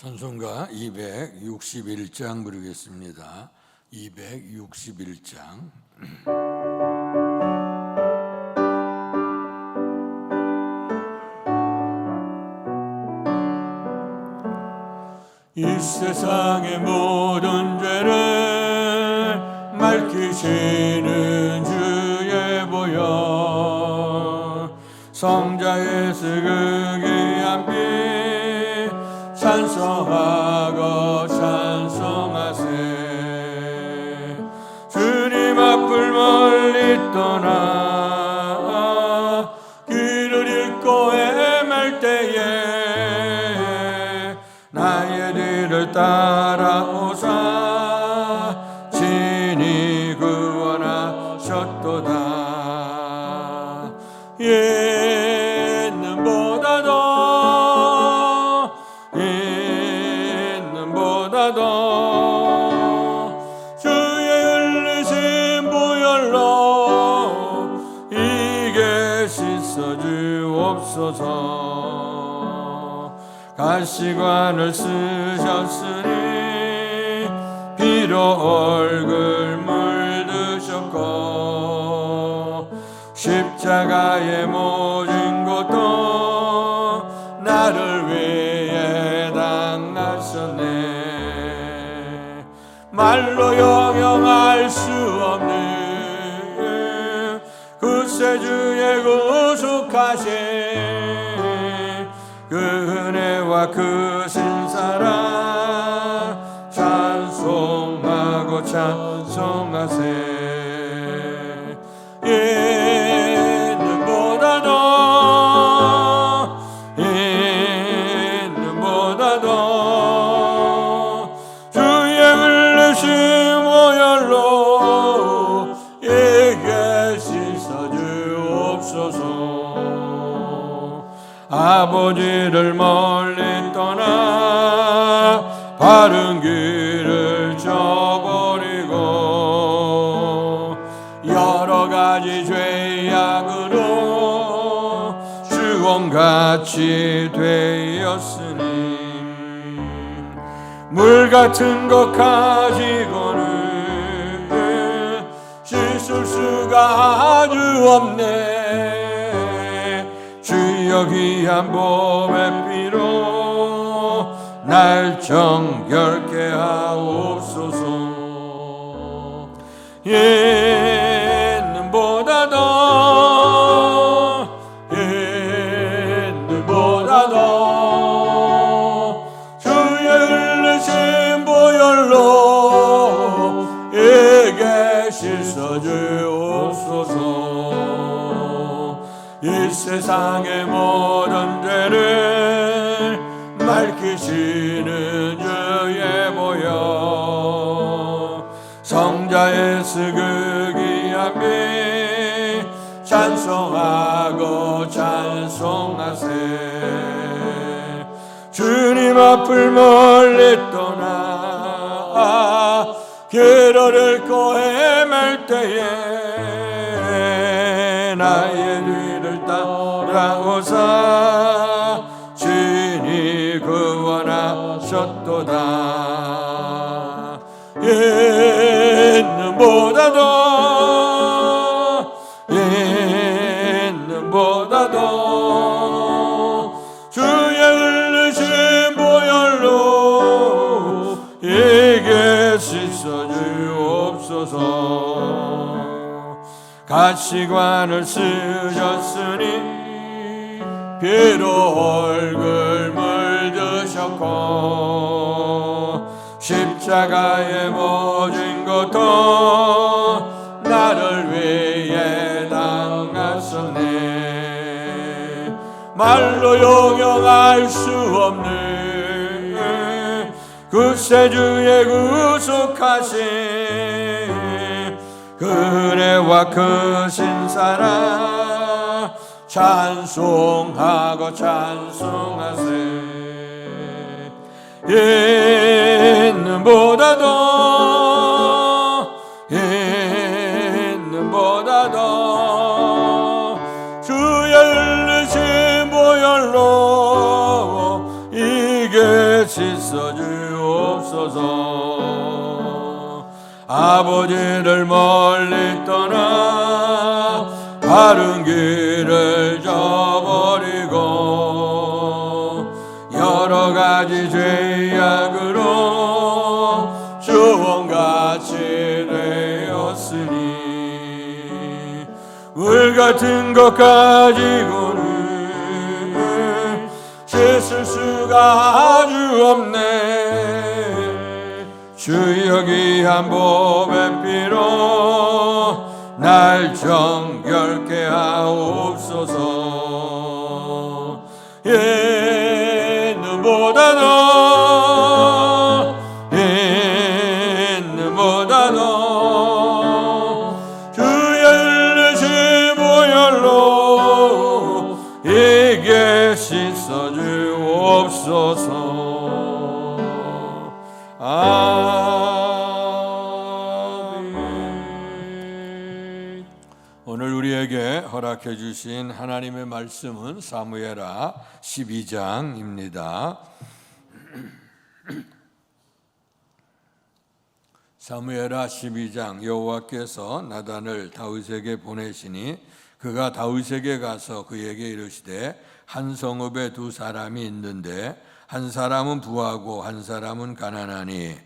찬송가 261장 부르겠습니다. 261장. 이 세상의 모든 죄를 맑히시는 주의 보혈, 성자의 스그기한 피 찬송하고 찬송하세. 주님 앞을 멀리 떠나 길을 잃고 헤맬 때에 나의 뒤를 따라오사 친히 구원하셨도다. 주의 흘리신 보혈로 이게 씻어 주옵소서. 가시관을 쓰셨으니 피로 얼굴 물드셨고 십자가의 모진 것도 나를 위해 당하셨네. 말로 형용할 수 없는 구세주의 구속하신 그 은혜와 그 신사랑 찬송하고 찬송하세. 있는보다도 주의 흘리신 보혈로 이게 씻어 주옵소서. 아버지를 멀리 떠나 바른 길을 저버리고 여러 가지 죄악으로 주홍같이 되었으니 물 같은 것 가지고는 씻을 수가 아주 없네. 주여 귀한 몸의 피로 날 정결케 하옵소서. 있는보다도 주의 흘리신 보혈로 이게 씻어 주옵소서. 이 세상의 모든 죄를 맑히시는 주의 보혈, 성자의 스그기한 피 찬송하고 찬송하세. 주님 앞을 멀리 떠나 길을 잃고 헤맬 때에 나의 뒤를 따라오사 친히 구원하셨도다. 있는보다도 주의 흘리신 보혈로 이게 씻어 주옵소서. 가시관을 쓰셨으니 피로 얼굴 물드셨고 십자가의 모진 것도 나를 위해 당하셨네. 말로 용용할 수 없는 구세주의 구속하신 그 은혜와 그 신사랑 찬송하고 찬송하세. 있는보다도 주의 흘리신 보혈로 이게 씻어 있어 주옵소서. 아버지를 멀리 떠나 바른 길을 저버리고 여러 가지 죄악으로 주원같이 되었으니 물 같은 것 가지고는 씻을 수가 아주 없네. 주여 귀한 보배 피로 날 정결케 하옵소서. 있는보다 더 주의 흘리신 보혈로 이게 씻어 주옵소서. 아멘. 오늘 우리에게 허락해 주신 하나님의 말씀은 사무엘하 12장입니다. 사무엘하 12장. 여호와께서 나단을 다윗에게 보내시니 그가 다윗에게 가서 그에게 이르시되 한 성읍에 두 사람이 있는데 한 사람은 부하고 한 사람은 가난하니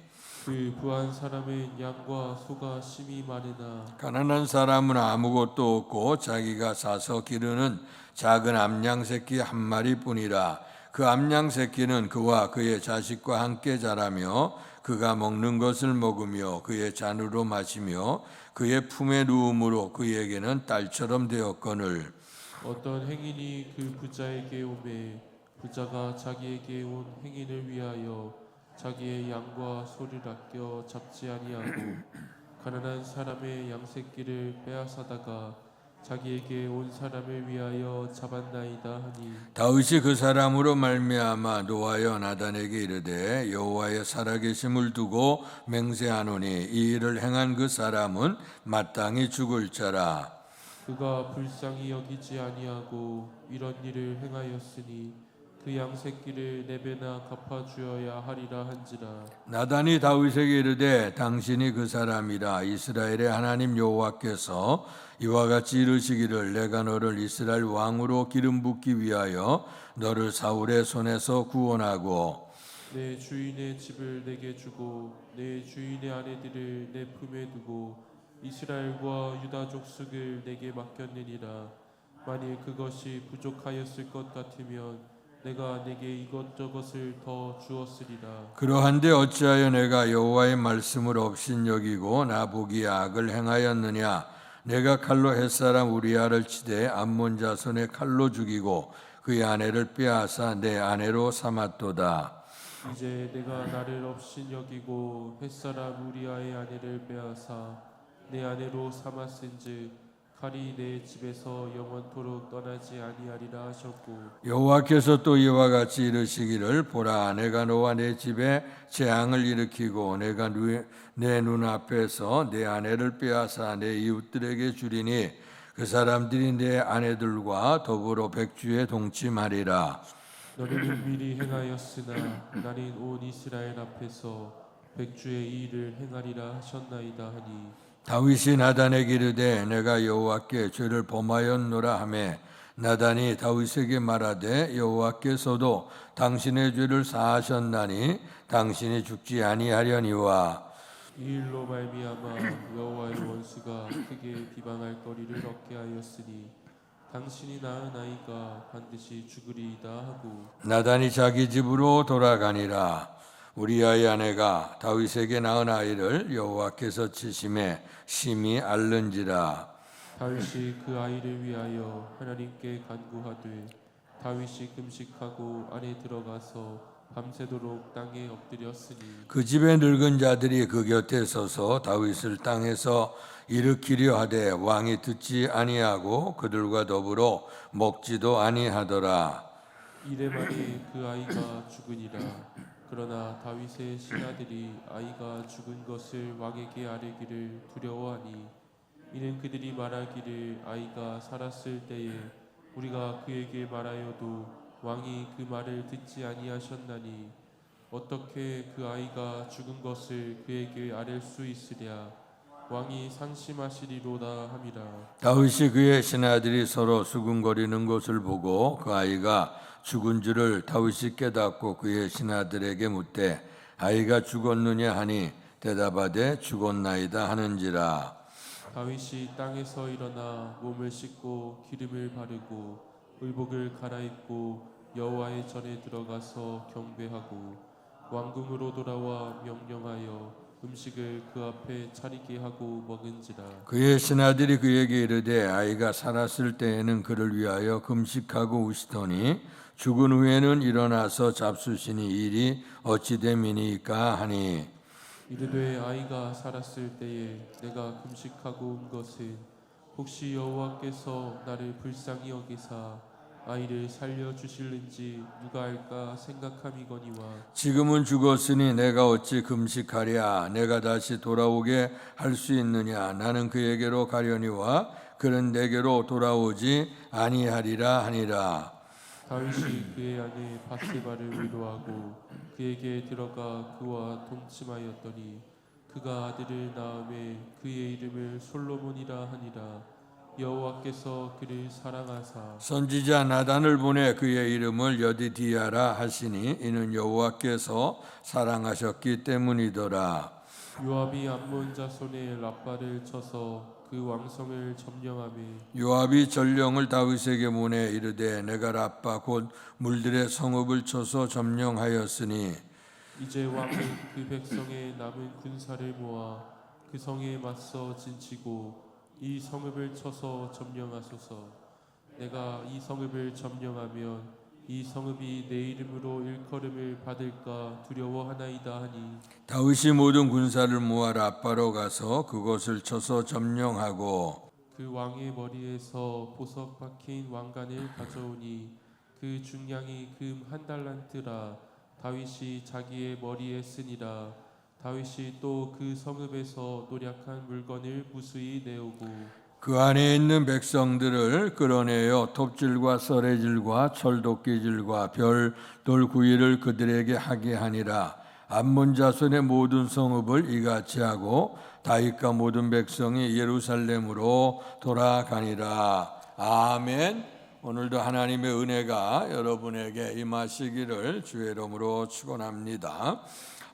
그 부한 사람의 양과 소가 심히 많으나 가난한 사람은 아무것도 없고 자기가 사서 기르는 작은 암양 새끼 한 마리뿐이라. 그 암양 새끼는 그와 그의 자식과 함께 자라며 그가 먹는 것을 먹으며 그의 잔으로 마시며 그의 품에 누움으로 그에게는 딸처럼 되었거늘 어떤 행인이 그 부자에게 오매 부자가 자기에게 온 행인을 위하여 자기의 양과 소를 아껴 잡지 아니하고 가난한 사람의 양새끼를 빼앗아다가 자기에게 온 사람을 위하여 잡았나이다 하니 다윗이 그 사람으로 말미암아 노하여 나단에게 이르되 여호와의 살아계심을 두고 맹세하노니 이 일을 행한 그 사람은 마땅히 죽을 자라. 그가 불쌍히 여기지 아니하고 이런 일을 행하였으니 그 양새끼를 네 배나 갚아주어야 하리라 한지라. 나단이 다윗에게 이르되 당신이 그 사람이라. 이스라엘의 하나님 여호와께서 이와 같이 이르시기를 내가 너를 이스라엘 왕으로 기름 붓기 위하여 너를 사울의 손에서 구원하고 내 주인의 집을 내게 주고 내 주인의 아내들을 내 품에 두고 이스라엘과 유다 족속을 내게 맡겼느니라. 만일 그것이 부족하였을 것 같으면 내가 내게 이것저것을 더 주었으리라. 그러한데 어찌하여 내가 여호와의 말씀을 업신여기고 나 보기에 악을 행하였느냐. 내가 칼로 햇사람 우리아를 치되 암몬 자손의 칼로 죽이고 그의 아내를 빼앗아 내 아내로 삼았도다. 이제 내가 나를 업신여기고 햇사람 우리아의 아내를 빼앗아 내 아내로 삼았은즉 칼이 내 집에서 영원토록 떠나지 아니하리라 하셨고 여호와께서 또 이와 같이 이르시기를 보라 내가 너와 내 집에 재앙을 일으키고 내가 내 눈앞에서 내 아내를 빼앗아 내 이웃들에게 주리니 그 사람들이 내 아내들과 더불어 백주에 동침하리라. 너는 미리 행하였으나 나는 온 이스라엘 앞에서 백주의 이 일을 행하리라 하셨나이다 하니 다윗이 나단에게 이르되 내가 여호와께 죄를 범하였노라 하매 나단이 다윗에게 말하되 여호와께서도 당신의 죄를 사하셨나니 당신이 죽지 아니하려니와 이 일로 말미암아 여호와의 원수가 크게 비방할 거리를 얻게 하였으니 당신이 낳은 아이가 반드시 죽으리이다 하고 나단이 자기 집으로 돌아가니라. 우리아의 아내가 다윗에게 낳은 아이를 여호와께서 치심에 심히 앓는지라. 다윗이 그 아이를 위하여 하나님께 간구하되 다윗이 금식하고 안에 들어가서 밤새도록 땅에 엎드렸으니 그 집의 늙은 자들이 그 곁에 서서 다윗을 땅에서 일으키려 하되 왕이 듣지 아니하고 그들과 더불어 먹지도 아니하더라. 이래 만에 그 아이가 죽으니라. 그러나 다윗의 신하들이 아이가 죽은 것을 왕에게 아뢰기를 두려워하니 이는 그들이 말하기를 아이가 살았을 때에 우리가 그에게 말하여도 왕이 그 말을 듣지 아니하셨나니 어떻게 그 아이가 죽은 것을 그에게 아랠 수 있으랴. 왕이 상심하시리로다 함이라. 다윗이 그의 신하들이 서로 수군거리는 것을 보고 그 아이가 죽은 줄을 다윗이 깨닫고 그의 신하들에게 묻되 아이가 죽었느냐 하니 대답하되 죽었나이다 하는지라. 다윗이 땅에서 일어나 몸을 씻고 기름을 바르고 의복을 갈아입고 여호와의 전에 들어가서 경배하고 왕궁으로 돌아와 명령하여 음식을 그 앞에 차리게 하고 먹은지라. 그의 신하들이 그에게 이르되 아이가 살았을 때에는 그를 위하여 금식하고 우시더니 죽은 후에는 일어나서 잡수시니 일이 어찌 됨이니까 하니. 이르되 아이가 살았을 때에 내가 금식하고 온 것은 혹시 여호와께서 나를 불쌍히 여기사 아이를 살려 주실는지 누가 알까 생각함이거니와. 지금은 죽었으니 내가 어찌 금식하랴. 내가 다시 돌아오게 할 수 있느냐. 나는 그에게로 가려니와 그는 내게로 돌아오지 아니하리라 하니라. 다윗이 그의 아내 바세바를 위로하고 그에게 들어가 그와 동침하였더니 그가 아들을 낳음에 그의 이름을 솔로몬이라 하니라. 여호와께서 그를 사랑하사 선지자 나단을 보내 그의 이름을 여디디아라 하시니 이는 여호와께서 사랑하셨기 때문이더라. 요압이 암몬 자손의 랍바를 쳐서 그 왕성을 점령하며 요압이 전령을 다윗에게 보내 이르되 내가 라빠 곧 물들의 성읍을 쳐서 점령하였으니 이제 왕은 그 백성의 남은 군사를 모아 그 성에 맞서 진치고 이 성읍을 쳐서 점령하소서. 내가 이 성읍을 점령하면 이 성읍이 내 이름으로 일컬음을 받을까 두려워하나이다 하니 다윗이 모든 군사를 모아 라빠로 가서 그곳을 쳐서 점령하고 그 왕의 머리에서 보석 박힌 왕관을 가져오니 그 중량이 금 1달란트라. 다윗이 자기의 머리에 쓰니라. 다윗이 또 그 성읍에서 노략한 물건을 무수히 내오고 그 안에 있는 백성들을 끌어내어 톱질과 썰해질과 철도끼질과 별돌 구이를 그들에게 하게 하니라. 암몬 자손의 모든 성읍을 이같이 하고 다윗과 모든 백성이 예루살렘으로 돌아가니라. 아멘. 오늘도 하나님의 은혜가 여러분에게 임하시기를 주의 이름으로 축원합니다.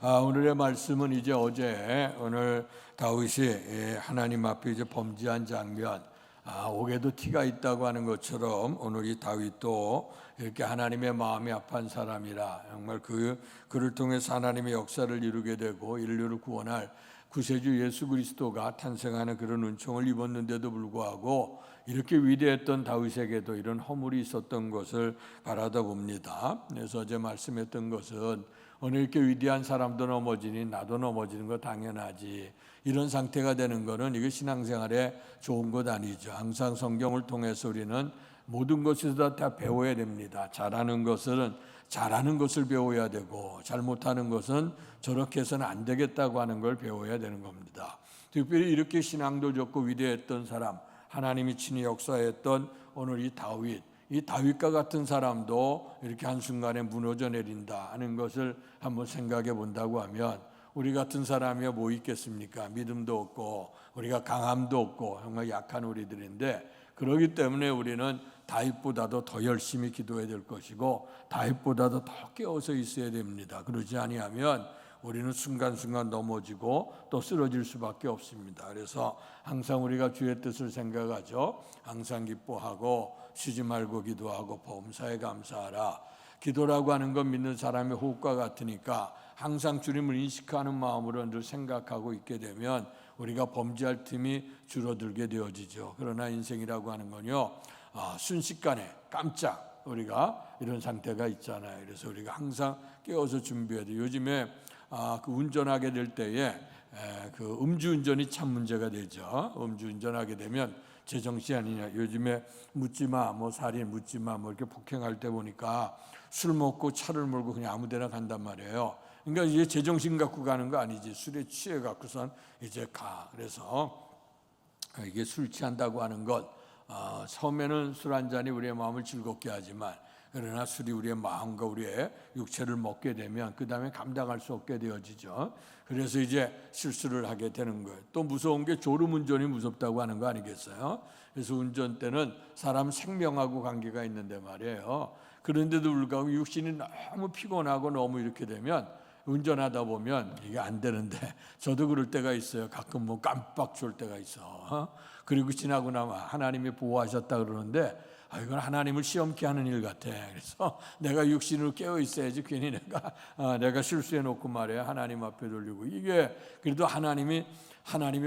오늘의 말씀은 이제 오늘 다윗이 하나님 앞에 이제 범죄한 장면, 옥에도 티가 있다고 하는 것처럼 오늘 이 다윗도 이렇게 하나님의 마음이 아파한 사람이라 정말 그를 통해서 하나님의 역사를 이루게 되고 인류를 구원할 구세주 예수 그리스도가 탄생하는 그런 은총을 입었는데도 불구하고 이렇게 위대했던 다윗에게도 이런 허물이 있었던 것을 바라다 봅니다. 그래서 어제 말씀했던 것은 오늘 이렇게 위대한 사람도 넘어지니 나도 넘어지는 거 당연하지. 이런 상태가 되는 것은 이게 신앙생활에 좋은 것 아니죠. 항상 성경을 통해서 우리는 모든 것에서 다 배워야 됩니다. 잘하는 것을 배워야 되고 잘못하는 것은 저렇게 해서는 안 되겠다고 하는 걸 배워야 되는 겁니다. 특별히 이렇게 신앙도 좋고 위대했던 사람, 하나님이 친히 역사했던 오늘 이 다윗과 같은 사람도 이렇게 한순간에 무너져 내린다 하는 것을 한번 생각해 본다고 하면 우리 같은 사람이 뭐 있겠습니까? 믿음도 없고 우리가 강함도 없고 정말 약한 우리들인데 그렇기 때문에 우리는 다윗보다도 더 열심히 기도해야 될 것이고 다윗보다도 더 깨어서 있어야 됩니다. 그러지 아니하면 우리는 순간순간 넘어지고 또 쓰러질 수밖에 없습니다. 그래서 항상 우리가 주의 뜻을 생각하죠. 항상 기뻐하고 쉬지 말고 기도하고 범사에 감사하라. 기도라고 하는 건 믿는 사람의 호흡과 같으니까 항상 주님을 인식하는 마음으로 늘 생각하고 있게 되면 우리가 범죄할 틈이 줄어들게 되어지죠. 그러나 인생이라고 하는 건요, 순식간에 깜짝 우리가 이런 상태가 있잖아요. 그래서 우리가 항상 깨어서 준비해야 돼요. 요즘에 그 운전하게 될 때에 그 음주운전이 참 문제가 되죠. 음주운전하게 되면 제정신이 아니냐. 요즘에 묻지마, 살인 묻지마, 이렇게 폭행할 때 보니까 술 먹고 차를 몰고 그냥 아무데나 간단 말이에요. 그러니까 이제 제정신 갖고 가는 거 아니지. 술에 취해 갖고선 이제 가. 그래서 이게 술 취한다고 하는 것, 처음에는 술 한 잔이 우리의 마음을 즐겁게 하지만 그러나 술이 우리의 마음과 우리의 육체를 먹게 되면 그 다음에 감당할 수 없게 되어지죠. 그래서 이제 실수를 하게 되는 거예요. 또 무서운 게 졸음운전이 무섭다고 하는 거 아니겠어요? 그래서 운전대는 사람 생명하고 관계가 있는데 말이에요. 그런데도 불구하고 육신이 너무 피곤하고 너무 이렇게 되면 운전하다 보면 이게 안 되는데, 저도 그럴 때가 있어요. 가끔 뭐 깜빡 졸 때가 있어. 그리고 지나고 나면 하나님이 보호하셨다 그러는데, 이건 하나님을 시험케 하는 일 같아. 그래서 내가 육신으로 깨어 있어야지 괜히 내가 실수해 놓고 말이야 하나님 앞에 돌리고, 이게 그래도 하나님이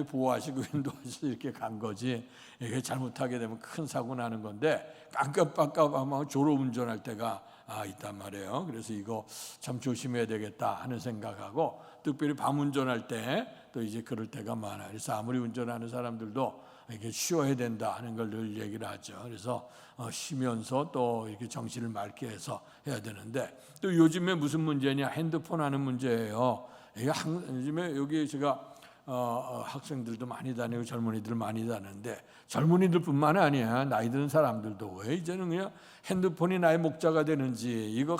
보호하시고 인도하셔서 이렇게 간 거지. 이게 잘못하게 되면 큰 사고 나는 건데, 깜깜깜깜하면 졸음운전할 때가 있단 말이에요. 그래서 이거 참 조심해야 되겠다 하는 생각하고, 특별히 밤 운전할 때 또 이제 그럴 때가 많아요. 그래서 아무리 운전하는 사람들도 이게 쉬어야 된다 하는 걸 늘 얘기를 하죠. 그래서 쉬면서 또 이렇게 정신을 맑게 해서 해야 되는데, 또 요즘에 무슨 문제냐, 핸드폰 하는 문제예요. 이게 요즘에 여기 제가 학생들도 많이 다니고 젊은이들 많이 다니는데, 젊은이들뿐만 아니야, 나이 드는 사람들도 왜 이제는 그냥 핸드폰이 나의 목자가 되는지 이거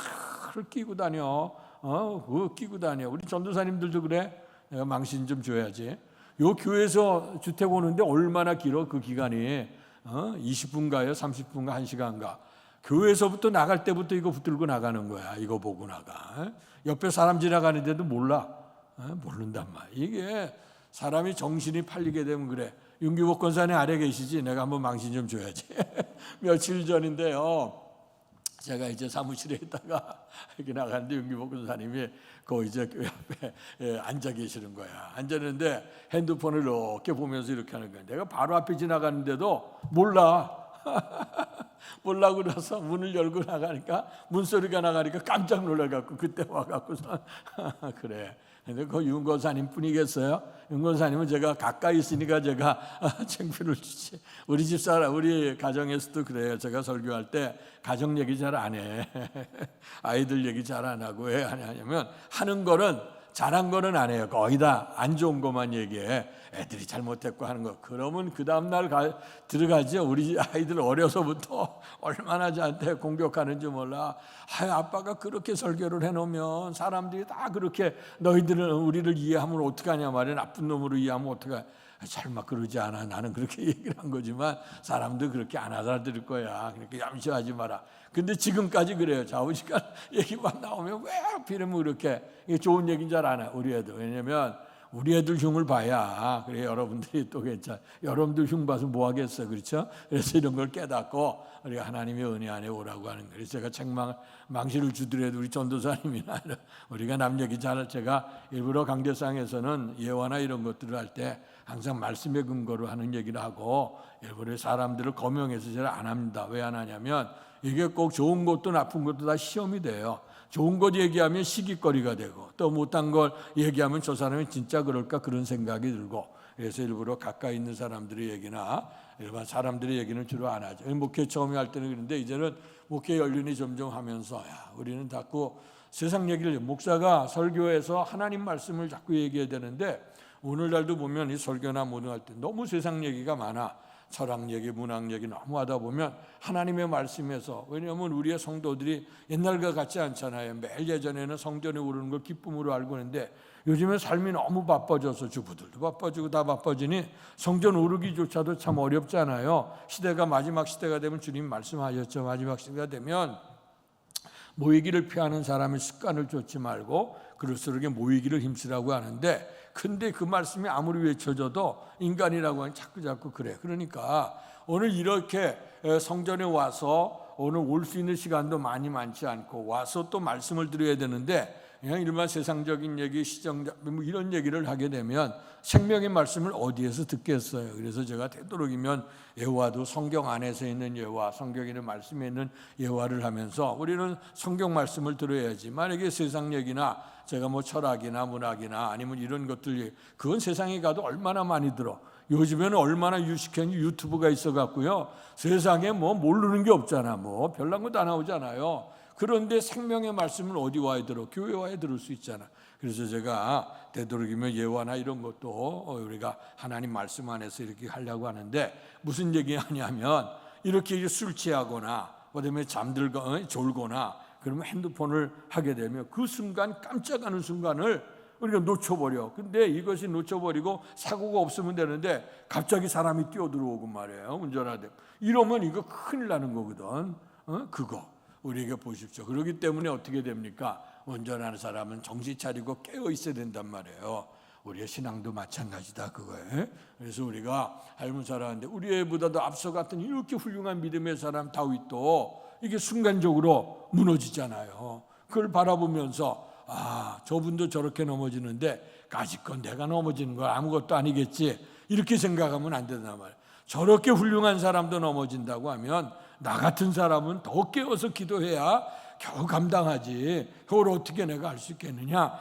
끼고 다녀. 그거 끼고 다녀. 우리 전도사님들도 그래. 내가 망신 좀 줘야지. 요 교회에서 주택 오는데 얼마나 길어 그 기간이? 20분가요? 30분가? 1시간가? 교회에서부터 나갈 때부터 이거 붙들고 나가는 거야. 이거 보고 나가. 옆에 사람 지나가는데도 몰라. 모른단 말이야. 이게 사람이 정신이 팔리게 되면 그래. 윤기복 권사님 아래 계시지? 내가 한번 망신 좀 줘야지. 며칠 전인데요, 제가 이제 사무실에 있다가 이렇게 나갔는데 윤기복 권사님이 그 이제 교회 앞에 앉아 계시는 거야. 앉았는데 핸드폰을 이렇게 보면서 이렇게 하는 거야. 내가 바로 앞에 지나가는데도 몰라. 몰라. 그래서 문을 열고 나가니까 문소리가 나가니까 깜짝 놀라갖고 그때 와갖고서 그래. 근데 그 윤 권사님 뿐이겠어요? 윤 권사님은 제가 가까이 있으니까 제가 창피를 주지. 우리 집사람, 우리 가정에서도 그래요. 제가 설교할 때 가정 얘기 잘 안 해. 아이들 얘기 잘 안 하고. 왜 하냐면 하는 거는, 잘한 거는 안 해요. 거의 다 안 좋은 것만 얘기해. 애들이 잘못했고 하는 거. 그러면 그 다음날 들어가죠. 우리 아이들 어려서부터 얼마나 저한테 공격하는지 몰라. 아빠가 그렇게 설교를 해놓으면 사람들이 다 그렇게 너희들은 우리를 이해하면 어떡하냐 말이야. 나쁜 놈으로 이해하면 어떡하냐. 설마 그러지 않아. 나는 그렇게 얘기를 한 거지만 사람도 그렇게 안 알아들을 거야. 그러니까 얌시하지 마라. 근데 지금까지 그래요. 좌우지간 얘기만 나오면 왜 하필이면 그렇게. 이게 좋은 얘기인 줄 알아, 우리 애들. 왜냐면 우리 애들 흉을 봐야 그래 여러분들이 또 괜찮아. 여러분들 흉 봐서 뭐 하겠어, 그렇죠? 그래서 이런 걸 깨닫고 우리가 하나님의 은혜 안에 오라고 하는 거예요. 그래서 제가 망신을 주더라도 우리 전도사님이나 우리가 남 얘기 잘, 제가 일부러 강대상에서는 예화나 이런 것들을 할 때 항상 말씀의 근거로 하는 얘기를 하고, 일부러 사람들을 거명해서 잘 안 합니다. 왜 안 하냐면 이게 꼭 좋은 것도 나쁜 것도 다 시험이 돼요. 좋은 것 얘기하면 시기거리가 되고, 또 못한 걸 얘기하면 저 사람이 진짜 그럴까 그런 생각이 들고, 그래서 일부러 가까이 있는 사람들의 얘기나 일반 사람들의 얘기는 주로 안 하죠. 목회 처음에 할 때는 그런데 이제는 목회 연륜이 점점 하면서 우리는 자꾸 세상 얘기를, 목사가 설교에서 하나님 말씀을 자꾸 얘기해야 되는데, 오늘날도 보면 이 설교나 모든 할 때 너무 세상 얘기가 많아. 철학 얘기, 문학 얘기 너무 하다 보면 하나님의 말씀에서, 왜냐하면 우리의 성도들이 옛날과 같지 않잖아요. 매일 예전에는 성전에 오르는 걸 기쁨으로 알고 있는데, 요즘에 삶이 너무 바빠져서 주부들도 바빠지고 다 바빠지니 성전 오르기조차도 참 어렵잖아요. 시대가 마지막 시대가 되면, 주님 말씀하셨죠. 마지막 시대가 되면 모이기를 피하는 사람의 습관을 쫓지 말고 그럴수록 모이기를 힘쓰라고 하는데, 근데 그 말씀이 아무리 외쳐져도 인간이라고 하면 자꾸 그래. 그러니까 오늘 이렇게 성전에 와서 오늘 올 수 있는 시간도 많지 않고 와서 또 말씀을 드려야 되는데, 그냥 일반 세상적인 얘기, 시정적 뭐 이런 얘기를 하게 되면 생명의 말씀을 어디에서 듣겠어요. 그래서 제가 되도록이면 예화도 성경 안에서 있는 예화, 성경에 있는 말씀에 있는 예화를 하면서 우리는 성경 말씀을 들어야지. 만약에 세상 얘기나 제가 뭐 철학이나 문학이나 아니면 이런 것들, 그건 세상에 가도 얼마나 많이 들어. 요즘에는 얼마나 유식한 유튜브가 있어갖고요, 세상에 뭐 모르는 게 없잖아. 뭐 별난 거 다 나오잖아요. 그런데 생명의 말씀은 어디 와야 들어? 교회 와야 들을 수 있잖아. 그래서 제가 되도록이면 예화나 이런 것도 우리가 하나님 말씀 안에서 이렇게 하려고 하는데, 무슨 얘기하냐면 이렇게 술 취하거나 그다음에 졸거나 그러면 핸드폰을 하게 되면 그 순간 깜짝하는 순간을 우리가 놓쳐버려. 근데 이것이 놓쳐버리고 사고가 없으면 되는데 갑자기 사람이 뛰어들어오고 말이에요. 운전하되 이러면 이거 큰일 나는 거거든. 그거 우리에게 보십시오. 그렇기 때문에 어떻게 됩니까? 운전하는 사람은 정신 차리고 깨어 있어야 된단 말이에요. 우리의 신앙도 마찬가지다 그거예요. 그래서 우리가 삶을 살아가는데 우리보다도 앞서갔던 이렇게 훌륭한 믿음의 사람 다윗도 이게 순간적으로 무너지잖아요. 그걸 바라보면서 저분도 저렇게 넘어지는데 가지건 내가 넘어지는 건 아무것도 아니겠지 이렇게 생각하면 안 된단 말이에요. 저렇게 훌륭한 사람도 넘어진다고 하면 나 같은 사람은 더 깨워서 기도해야 겨우 감당하지. 그걸 어떻게 내가 할 수 있겠느냐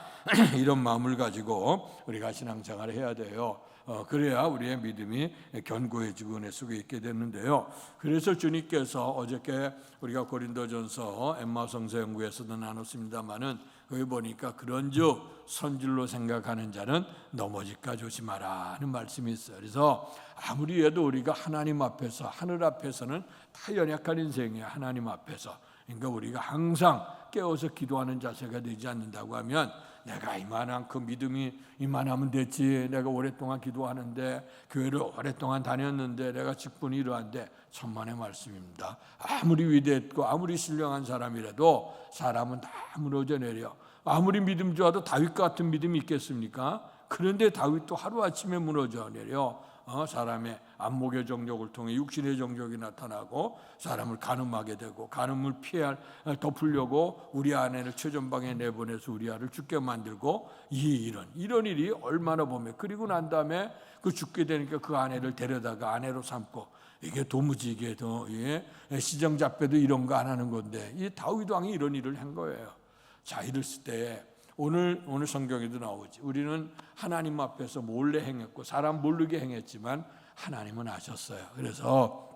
이런 마음을 가지고 우리가 신앙생활을 해야 돼요. 그래야 우리의 믿음이 견고해지고 은혜 속에 있게 되는데요. 그래서 주님께서 어저께 우리가 고린도전서 엠마오 성서연구에서도 나눴습니다마는 거기 보니까 그런즉 선질로 생각하는 자는 넘어질까 조심하라 하는 말씀이 있어요. 그래서 아무리 해도 우리가 하나님 앞에서 하늘 앞에서는 다 연약한 인생이에요. 하나님 앞에서. 그러니까 우리가 항상 깨어서 기도하는 자세가 되지 않는다고 하면 내가 이만한 그 믿음이 이만하면 됐지. 내가 오랫동안 기도하는데 교회를 오랫동안 다녔는데 내가 직분이 이러한데 천만의 말씀입니다. 아무리 위대했고 아무리 신령한 사람이라도 사람은 다 무너져 내려. 아무리 믿음 좋아도 다윗 같은 믿음이 있겠습니까? 그런데 다윗도 하루아침에 무너져 내려. 사람의 안목의 정욕을 통해 육신의 정욕이 나타나고 사람을 간음하게 되고 간음을 덮으려고 우리 아내를 최전방에 내보내서 우리 아를 죽게 만들고 이런 일이 얼마나 보면 그리고 난 다음에 그 죽게 되니까 그 아내를 데려다가 아내로 삼고 이게 도무지 이게 더 시정잡배도 이런 거 안 하는 건데 이 다윗 왕이 이런 일을 한 거예요. 자 이랬을 때 오늘 성경에도 나오지. 우리는 하나님 앞에서 몰래 행했고 사람 모르게 행했지만 하나님은 아셨어요. 그래서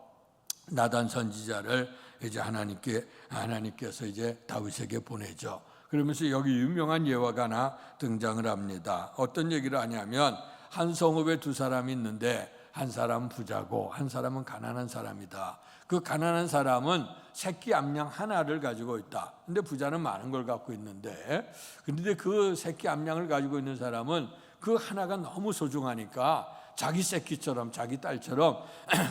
나단 선지자를 이제 하나님께서 이제 다윗에게 보내죠. 그러면서 여기 유명한 예화가 하나 등장을 합니다. 어떤 얘기를 하냐면 한 성읍에 두 사람이 있는데 한 사람은 부자고 한 사람은 가난한 사람이다. 그 가난한 사람은 새끼 암양 하나를 가지고 있다. 근데 부자는 많은 걸 갖고 있는데 그런데 그 새끼 암양을 가지고 있는 사람은 그 하나가 너무 소중하니까 자기 새끼처럼 자기 딸처럼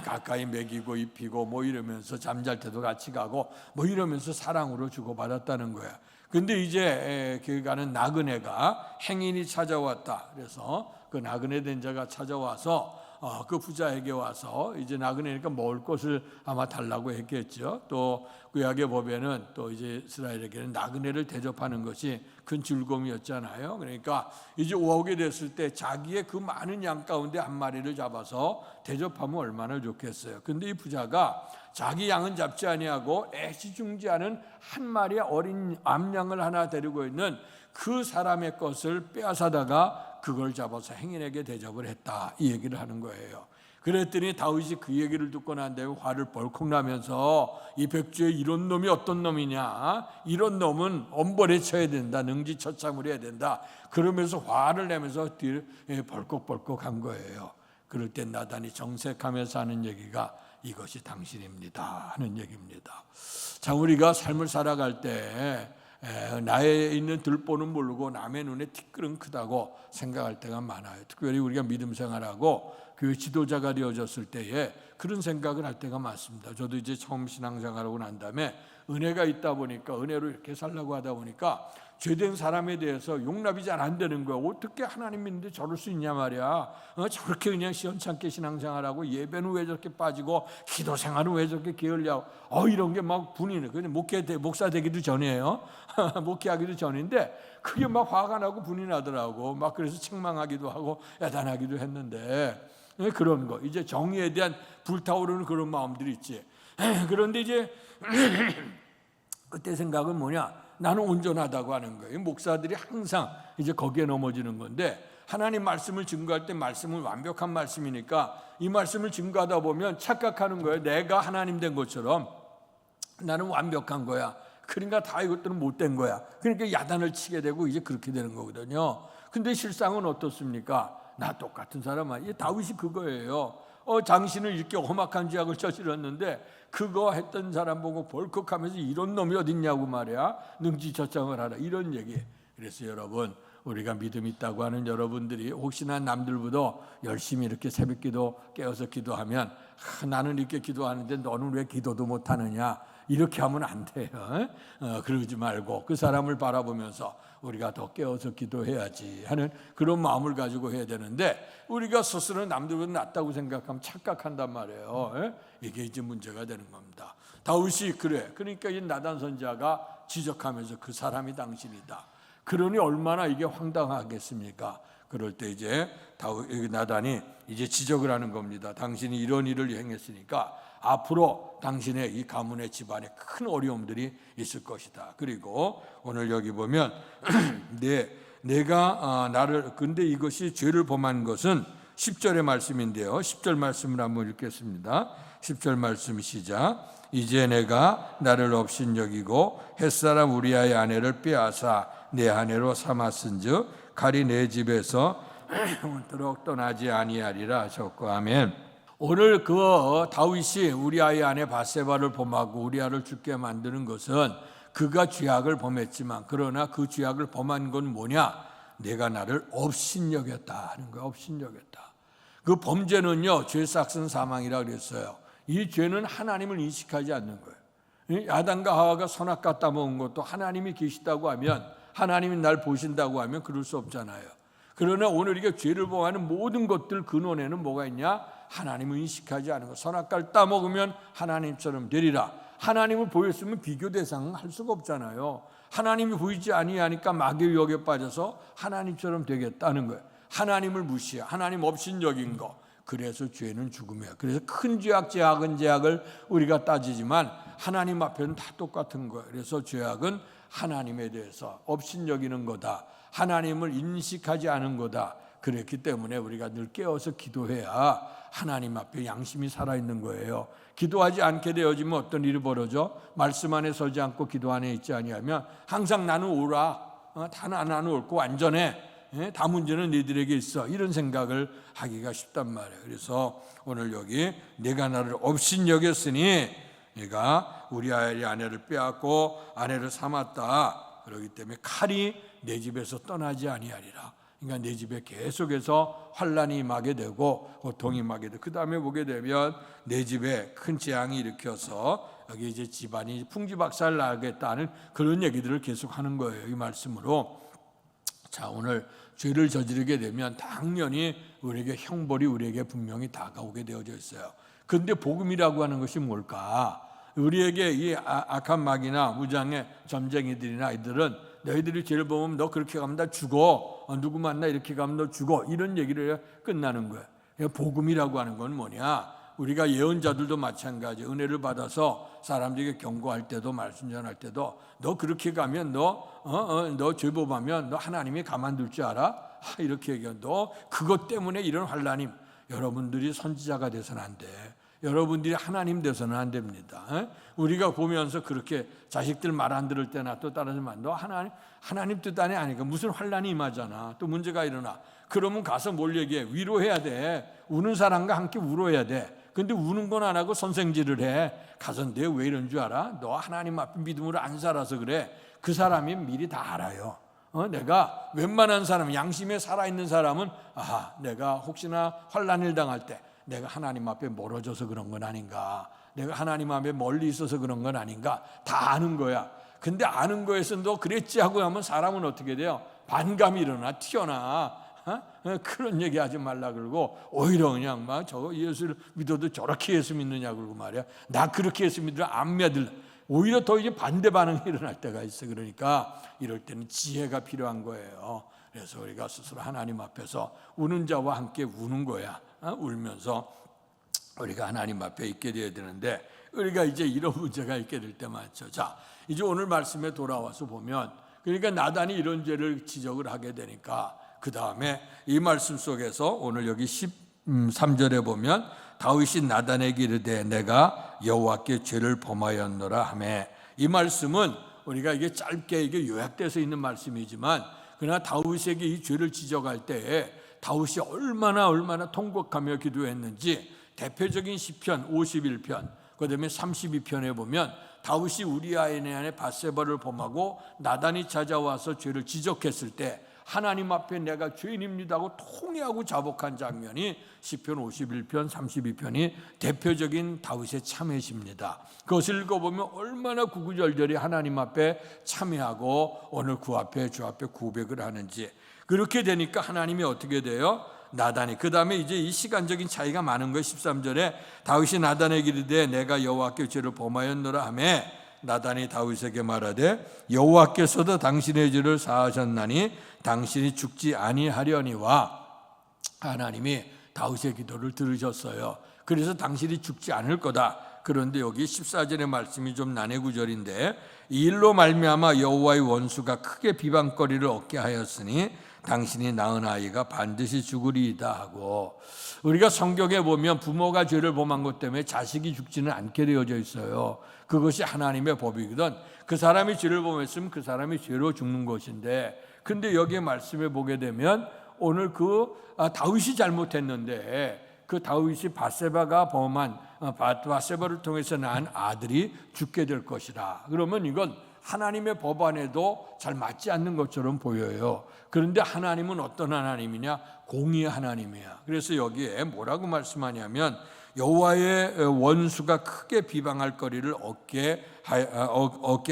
가까이 먹이고 입히고 뭐 이러면서 잠잘 때도 같이 가고 뭐 이러면서 사랑으로 주고받았다는 거야. 근데 이제 그 가는 나그네가 행인이 찾아왔다. 그래서 그 나그네 된 자가 찾아와서 그 부자에게 와서 이제 나그네니까 먹을 것을 아마 달라고 했겠죠. 또 구약에 보면은 또 이제 이스라엘에게는 나그네를 대접하는 것이 큰 즐거움이었잖아요. 그러니까 이제 오게 됐을 때 자기의 그 많은 양 가운데 한 마리를 잡아서 대접하면 얼마나 좋겠어요. 근데 이 부자가 자기 양은 잡지 아니하고 애지중지하는 한 마리의 어린 암양을 하나 데리고 있는 그 사람의 것을 빼앗아다가 그걸 잡아서 행인에게 대접을 했다 이 얘기를 하는 거예요. 그랬더니 다윗이 그 얘기를 듣고 난 다음에 화를 벌컥 나면서 이 백주에 이런 놈이 어떤 놈이냐, 이런 놈은 엄벌에 쳐야 된다, 능지처참을 해야 된다 그러면서 화를 내면서 벌컥벌컥 한 거예요. 그럴 때 나단이 정색하면서 하는 얘기가 이것이 당신입니다 하는 얘기입니다. 자, 우리가 삶을 살아갈 때 나에 있는 들보는 모르고 남의 눈에 티끌은 크다고 생각할 때가 많아요. 특별히 우리가 믿음 생활하고 교회 지도자가 되어졌을 때에 그런 생각을 할 때가 많습니다. 저도 이제 처음 신앙생활하고 난 다음에 은혜가 있다 보니까 은혜로 이렇게 살려고 하다 보니까 죄된 사람에 대해서 용납이 잘 안 되는 거야. 어떻게 하나님 믿는데 저럴 수 있냐 말이야. 저렇게 그냥 시원찮게 신앙생활하고 예배는 왜 저렇게 빠지고 기도 생활은 왜 저렇게 게을리하고 이런 게 막 분이 나. 그냥 목사 되기도 전이에요. 목회하기도 전인데 그게 막 화가 나고 분이 나더라고. 막 그래서 책망하기도 하고 야단하기도 했는데 그런 거 이제 정의에 대한 불타오르는 그런 마음들이 있지. 그런데 이제 그때 생각은 뭐냐? 나는 온전하다고 하는 거예요. 목사들이 항상 이제 거기에 넘어지는 건데 하나님 말씀을 증거할 때 말씀은 완벽한 말씀이니까 이 말씀을 증거하다 보면 착각하는 거예요. 내가 하나님 된 것처럼 나는 완벽한 거야. 그러니까 다 이것들은 못된 거야. 그러니까 야단을 치게 되고 이제 그렇게 되는 거거든요. 근데 실상은 어떻습니까? 나 똑같은 사람아. 이 다윗이 그거예요. 당신은 이렇게 험악한 죄악을 저질렀는데 그거 했던 사람 보고 벌컥하면서 이런 놈이 어딨냐고 말이야. 능지처참을 하라 이런 얘기. 그래서 여러분, 우리가 믿음 있다고 하는 여러분들이 혹시나 남들보다 열심히 이렇게 새벽기도 깨어서 기도하면 나는 이렇게 기도하는데 너는 왜 기도도 못하느냐 이렇게 하면 안 돼요. 그러지 말고 그 사람을 바라보면서 우리가 더 깨어서 기도해야지 하는 그런 마음을 가지고 해야 되는데, 우리가 스스로 남들보다 낫다고 생각하면 착각한단 말이에요. 이게 이제 문제가 되는 겁니다. 다윗이 그래. 그러니까 이 나단 선지자가 지적하면서 그 사람이 당신이다. 그러니 얼마나 이게 황당하겠습니까? 그럴 때 이제 나단이 이제 지적을 하는 겁니다. 당신이 이런 일을 행했으니까 앞으로 당신의 이 가문의 집안에 큰 어려움들이 있을 것이다. 그리고 오늘 여기 보면 내가 나를, 근데 이것이 죄를 범한 것은 10절의 말씀인데요. 10절 말씀을 한번 읽겠습니다. 10절 말씀 시작. 이제 내가 나를 업신여기고 햇사람 우리아의 아내를 빼앗아 내 아내로 삼았은즉 칼이 내 집에서 영원토록 떠나지 아니하리라 하셨고, 아멘. 오늘 그 다윗이 우리아의 아내 바세바를 범하고 우리아를 죽게 만드는 것은 그가 죄악을 범했지만, 그러나 그 죄악을 범한 건 뭐냐? 내가 나를 업신여겼다 하는 거야. 업신여겼다. 그 범죄는요, 죄 삭은 사망이라고 그랬어요. 이 죄는 하나님을 인식하지 않는 거예요. 아담과 하와가 선악과 따먹은 것도 하나님이 계시다고 하면, 하나님이 날 보신다고 하면 그럴 수 없잖아요. 그러나 오늘 우리가 죄를 범하는 모든 것들 근원에는 뭐가 있냐? 하나님을 인식하지 않은 것. 선악과를 따먹으면 하나님처럼 되리라. 하나님을 보였으면 비교 대상은 할 수가 없잖아요. 하나님이 보이지 아니하니까 마귀의 유혹에 빠져서 하나님처럼 되겠다는 거예요. 하나님을 무시해, 하나님 업신여긴 거. 그래서 죄는 죽음이야. 그래서 큰 죄악, 작은 죄악을 우리가 따지지만 하나님 앞에는 다 똑같은 거예요. 그래서 죄악은 하나님에 대해서 업신여기는 거다. 하나님을 인식하지 않은 거다. 그렇기 때문에 우리가 늘 깨어서 기도해야 하나님 앞에 양심이 살아있는 거예요. 기도하지 않게 되어지면 어떤 일이 벌어져? 말씀 안에 서지 않고 기도 안에 있지 아니하면 항상 나는 옳아, 다 나는 옳고 완전해, 다 문제는 너희들에게 있어, 이런 생각을 하기가 쉽단 말이에요. 그래서 오늘 여기 내가 나를 업신여겼으니 내가 우리 아내를 빼앗고 아내를 삼았다. 그렇기 때문에 칼이 내 집에서 떠나지 아니하리라. 그러니까 내 집에 계속해서 환난이 임하게 되고 고통이 임하게 되고, 그 다음에 보게 되면 내 집에 큰 재앙이 일으켜서 여기 이제 집안이 풍지박살 나겠다는 그런 얘기들을 계속 하는 거예요. 이 말씀으로. 자, 오늘 죄를 저지르게 되면 당연히 우리에게 형벌이 우리에게 분명히 다가오게 되어져 있어요. 그런데 복음이라고 하는 것이 뭘까? 우리에게 이 악한 마귀나 무장의 점쟁이들이나 이들은 너희들이 죄를 범하면 너 그렇게 가면 다 죽어, 누구 만나 이렇게 가면 너 죽어, 이런 얘기를 해야 끝나는 거예요. 복음이라고 하는 건 뭐냐? 우리가 예언자들도 마찬가지. 은혜를 받아서 사람들에게 경고할 때도 말씀 전할 때도 너 그렇게 가면 너 죄범하면 너 하나님이 가만둘 줄 알아? 이렇게 얘기해. 너 그것 때문에 이런 환난임. 여러분들이 선지자가 돼서는 안 돼. 여러분들이 하나님 돼서는 안 됩니다. 우리가 보면서 그렇게 자식들 말 안 들을 때나 또 따라서만 너 하나님 뜻 안에 아니까 무슨 환난이 임하잖아. 또 문제가 일어나. 그러면 가서 뭘 얘기해? 위로해야 돼. 우는 사람과 함께 울어야 돼. 근데 우는 건 안 하고 선생질을 해. 가서 내가 왜 이런 줄 알아? 너 하나님 앞에 믿음으로 안 살아서 그래. 그 사람이 미리 다 알아요. 내가 웬만한 사람, 양심에 살아있는 사람은 내가 혹시나 환난을 당할 때 내가 하나님 앞에 멀어져서 그런 건 아닌가, 내가 하나님 앞에 멀리 있어서 그런 건 아닌가, 다 아는 거야. 근데 아는 거에서 너 그랬지 하고 하면 사람은 어떻게 돼요? 반감이 일어나, 튀어나. 그런 얘기 하지 말라 그러고 오히려 그냥 막 저거 예수를 믿어도 저렇게 예수 믿느냐 그러고 말이야. 나 그렇게 예수 믿으라 안 믿을래. 오히려 더 이제 반대 반응이 일어날 때가 있어. 그러니까 이럴 때는 지혜가 필요한 거예요. 그래서 우리가 스스로 하나님 앞에서 우는 자와 함께 우는 거야. 울면서 우리가 하나님 앞에 있게 돼야 되는데, 우리가 이제 이런 문제가 있게 될 때 많죠. 자, 이제 오늘 말씀에 돌아와서 보면, 그러니까 나단이 이런 죄를 지적을 하게 되니까 그 다음에 이 말씀 속에서 오늘 여기 13절에 보면 다윗이 나단에게 이르되 내가 여호와께 죄를 범하였노라 하며, 이 말씀은 우리가 이게 짧게 이게 요약돼서 있는 말씀이지만, 그러나 다윗에게 이 죄를 지적할 때에 다윗이 얼마나 통곡하며 기도했는지 대표적인 시편 51편, 그다음에 32편에 보면 다윗이 우리아의 밧세바를 범하고 나단이 찾아와서 죄를 지적했을 때 하나님 앞에 내가 죄인입니다 하고 통회하고 자복한 장면이 시편 51편, 32편이 대표적인 다윗의 참회십니다. 그것을 읽어보면 얼마나 구구절절히 하나님 앞에 참회하고 오늘 그 앞에 주 앞에 고백을 하는지. 그렇게 되니까 하나님이 어떻게 돼요? 나단이, 그 다음에 이제 이 시간적인 차이가 많은 거예요. 13절에 다윗이 나단에게 이르되 내가 여호와께 죄를 범하였노라 하매 나단이 다윗에게 말하되 여호와께서도 당신의 죄를 사하셨나니 당신이 죽지 아니하려니와. 하나님이 다윗의 기도를 들으셨어요. 그래서 당신이 죽지 않을 거다. 그런데 여기 14절의 말씀이 좀 난해 구절인데 이 일로 말미암아 여호와의 원수가 크게 비방거리를 얻게 하였으니 당신이 낳은 아이가 반드시 죽으리이다 하고. 우리가 성경에 보면 부모가 죄를 범한 것 때문에 자식이 죽지는 않게 되어져 있어요. 그것이 하나님의 법이거든. 그 사람이 죄를 범했으면 그 사람이 죄로 죽는 것인데, 근데 여기에 말씀에 보게 되면 오늘 다윗이 잘못했는데 그 다윗이 밧세바가 범한 밧세바를 통해서 낳은 아들이 죽게 될 것이라. 그러면 이건 하나님의 법안에도 잘 맞지 않는 것처럼 보여요. 그런데 하나님은 어떤 하나님이냐? 공의의 하나님이야. 그래서 여기에 뭐라고 말씀하냐면 여호와의 원수가 크게 비방할 거리를 얻게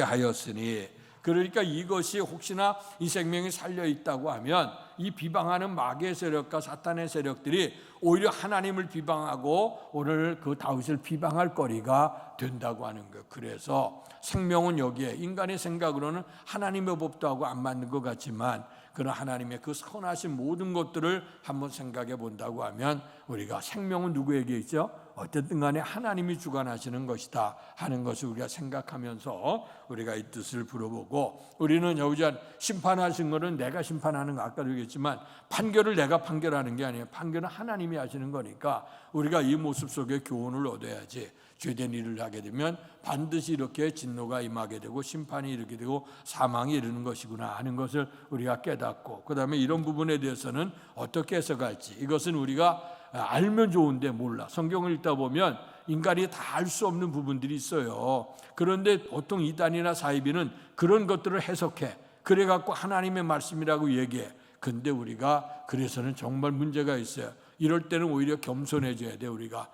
하였으니. 그러니까 이것이 혹시나 이 생명이 살려 있다고 하면 이 비방하는 마귀의 세력과 사탄의 세력들이 오히려 하나님을 비방하고 오늘 그 다윗을 비방할 거리가 된다고 하는 거예요. 그래서 생명은 여기에 인간의 생각으로는 하나님의 법도 하고 안 맞는 것 같지만 그런 하나님의 그 선하신 모든 것들을 한번 생각해 본다고 하면 우리가 생명은 누구에게 있죠? 어쨌든 간에 하나님이 주관하시는 것이다 하는 것을 우리가 생각하면서 우리가 이 뜻을 풀어보고, 우리는 여기서 심판하신 것은 내가 심판하는 거 아까도 얘기했지만 판결을 내가 판결하는 게 아니에요. 판결은 하나님이 하시는 거니까 우리가 이 모습 속에 교훈을 얻어야지. 죄된 일을 하게 되면 반드시 이렇게 진노가 임하게 되고 심판이 이르게 되고 사망이 이르는 것이구나 하는 것을 우리가 깨닫고, 그 다음에 이런 부분에 대해서는 어떻게 해석할지, 이것은 우리가 알면 좋은데 몰라. 성경을 읽다 보면 인간이 다 알 수 없는 부분들이 있어요. 그런데 보통 이단이나 사이비는 그런 것들을 해석해. 그래갖고 하나님의 말씀이라고 얘기해. 근데 우리가 그래서는 정말 문제가 있어요. 이럴 때는 오히려 겸손해져야 돼. 우리가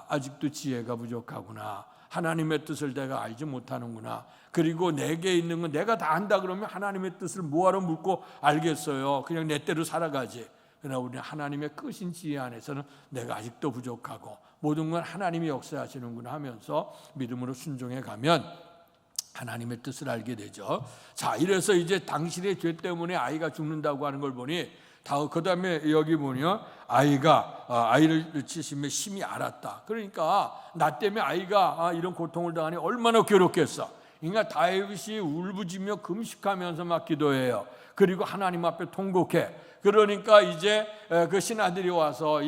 아직도 지혜가 부족하구나. 하나님의 뜻을 내가 알지 못하는구나. 그리고 내게 있는 건 내가 다 안다 그러면 하나님의 뜻을 뭐하러 묻고 알겠어요. 그냥 내 대로 살아가지. 그러나 우리는 하나님의 크신 지혜 안에서는 내가 아직도 부족하고 모든 건 하나님이 역사하시는구나 하면서 믿음으로 순종해 가면 하나님의 뜻을 알게 되죠. 자, 이래서 이제 당신의 죄 때문에 아이가 죽는다고 하는 걸 보니 그 다음에 여기 보면 아이를 치시며 심히 알았다. 그러니까 나 때문에 아이가 이런 고통을 당하니 얼마나 괴롭겠어. 그러니까 다윗이 울부짖며 금식하면서 막 기도해요. 그리고 하나님 앞에 통곡해. 그러니까 이제 그 신하들이 와서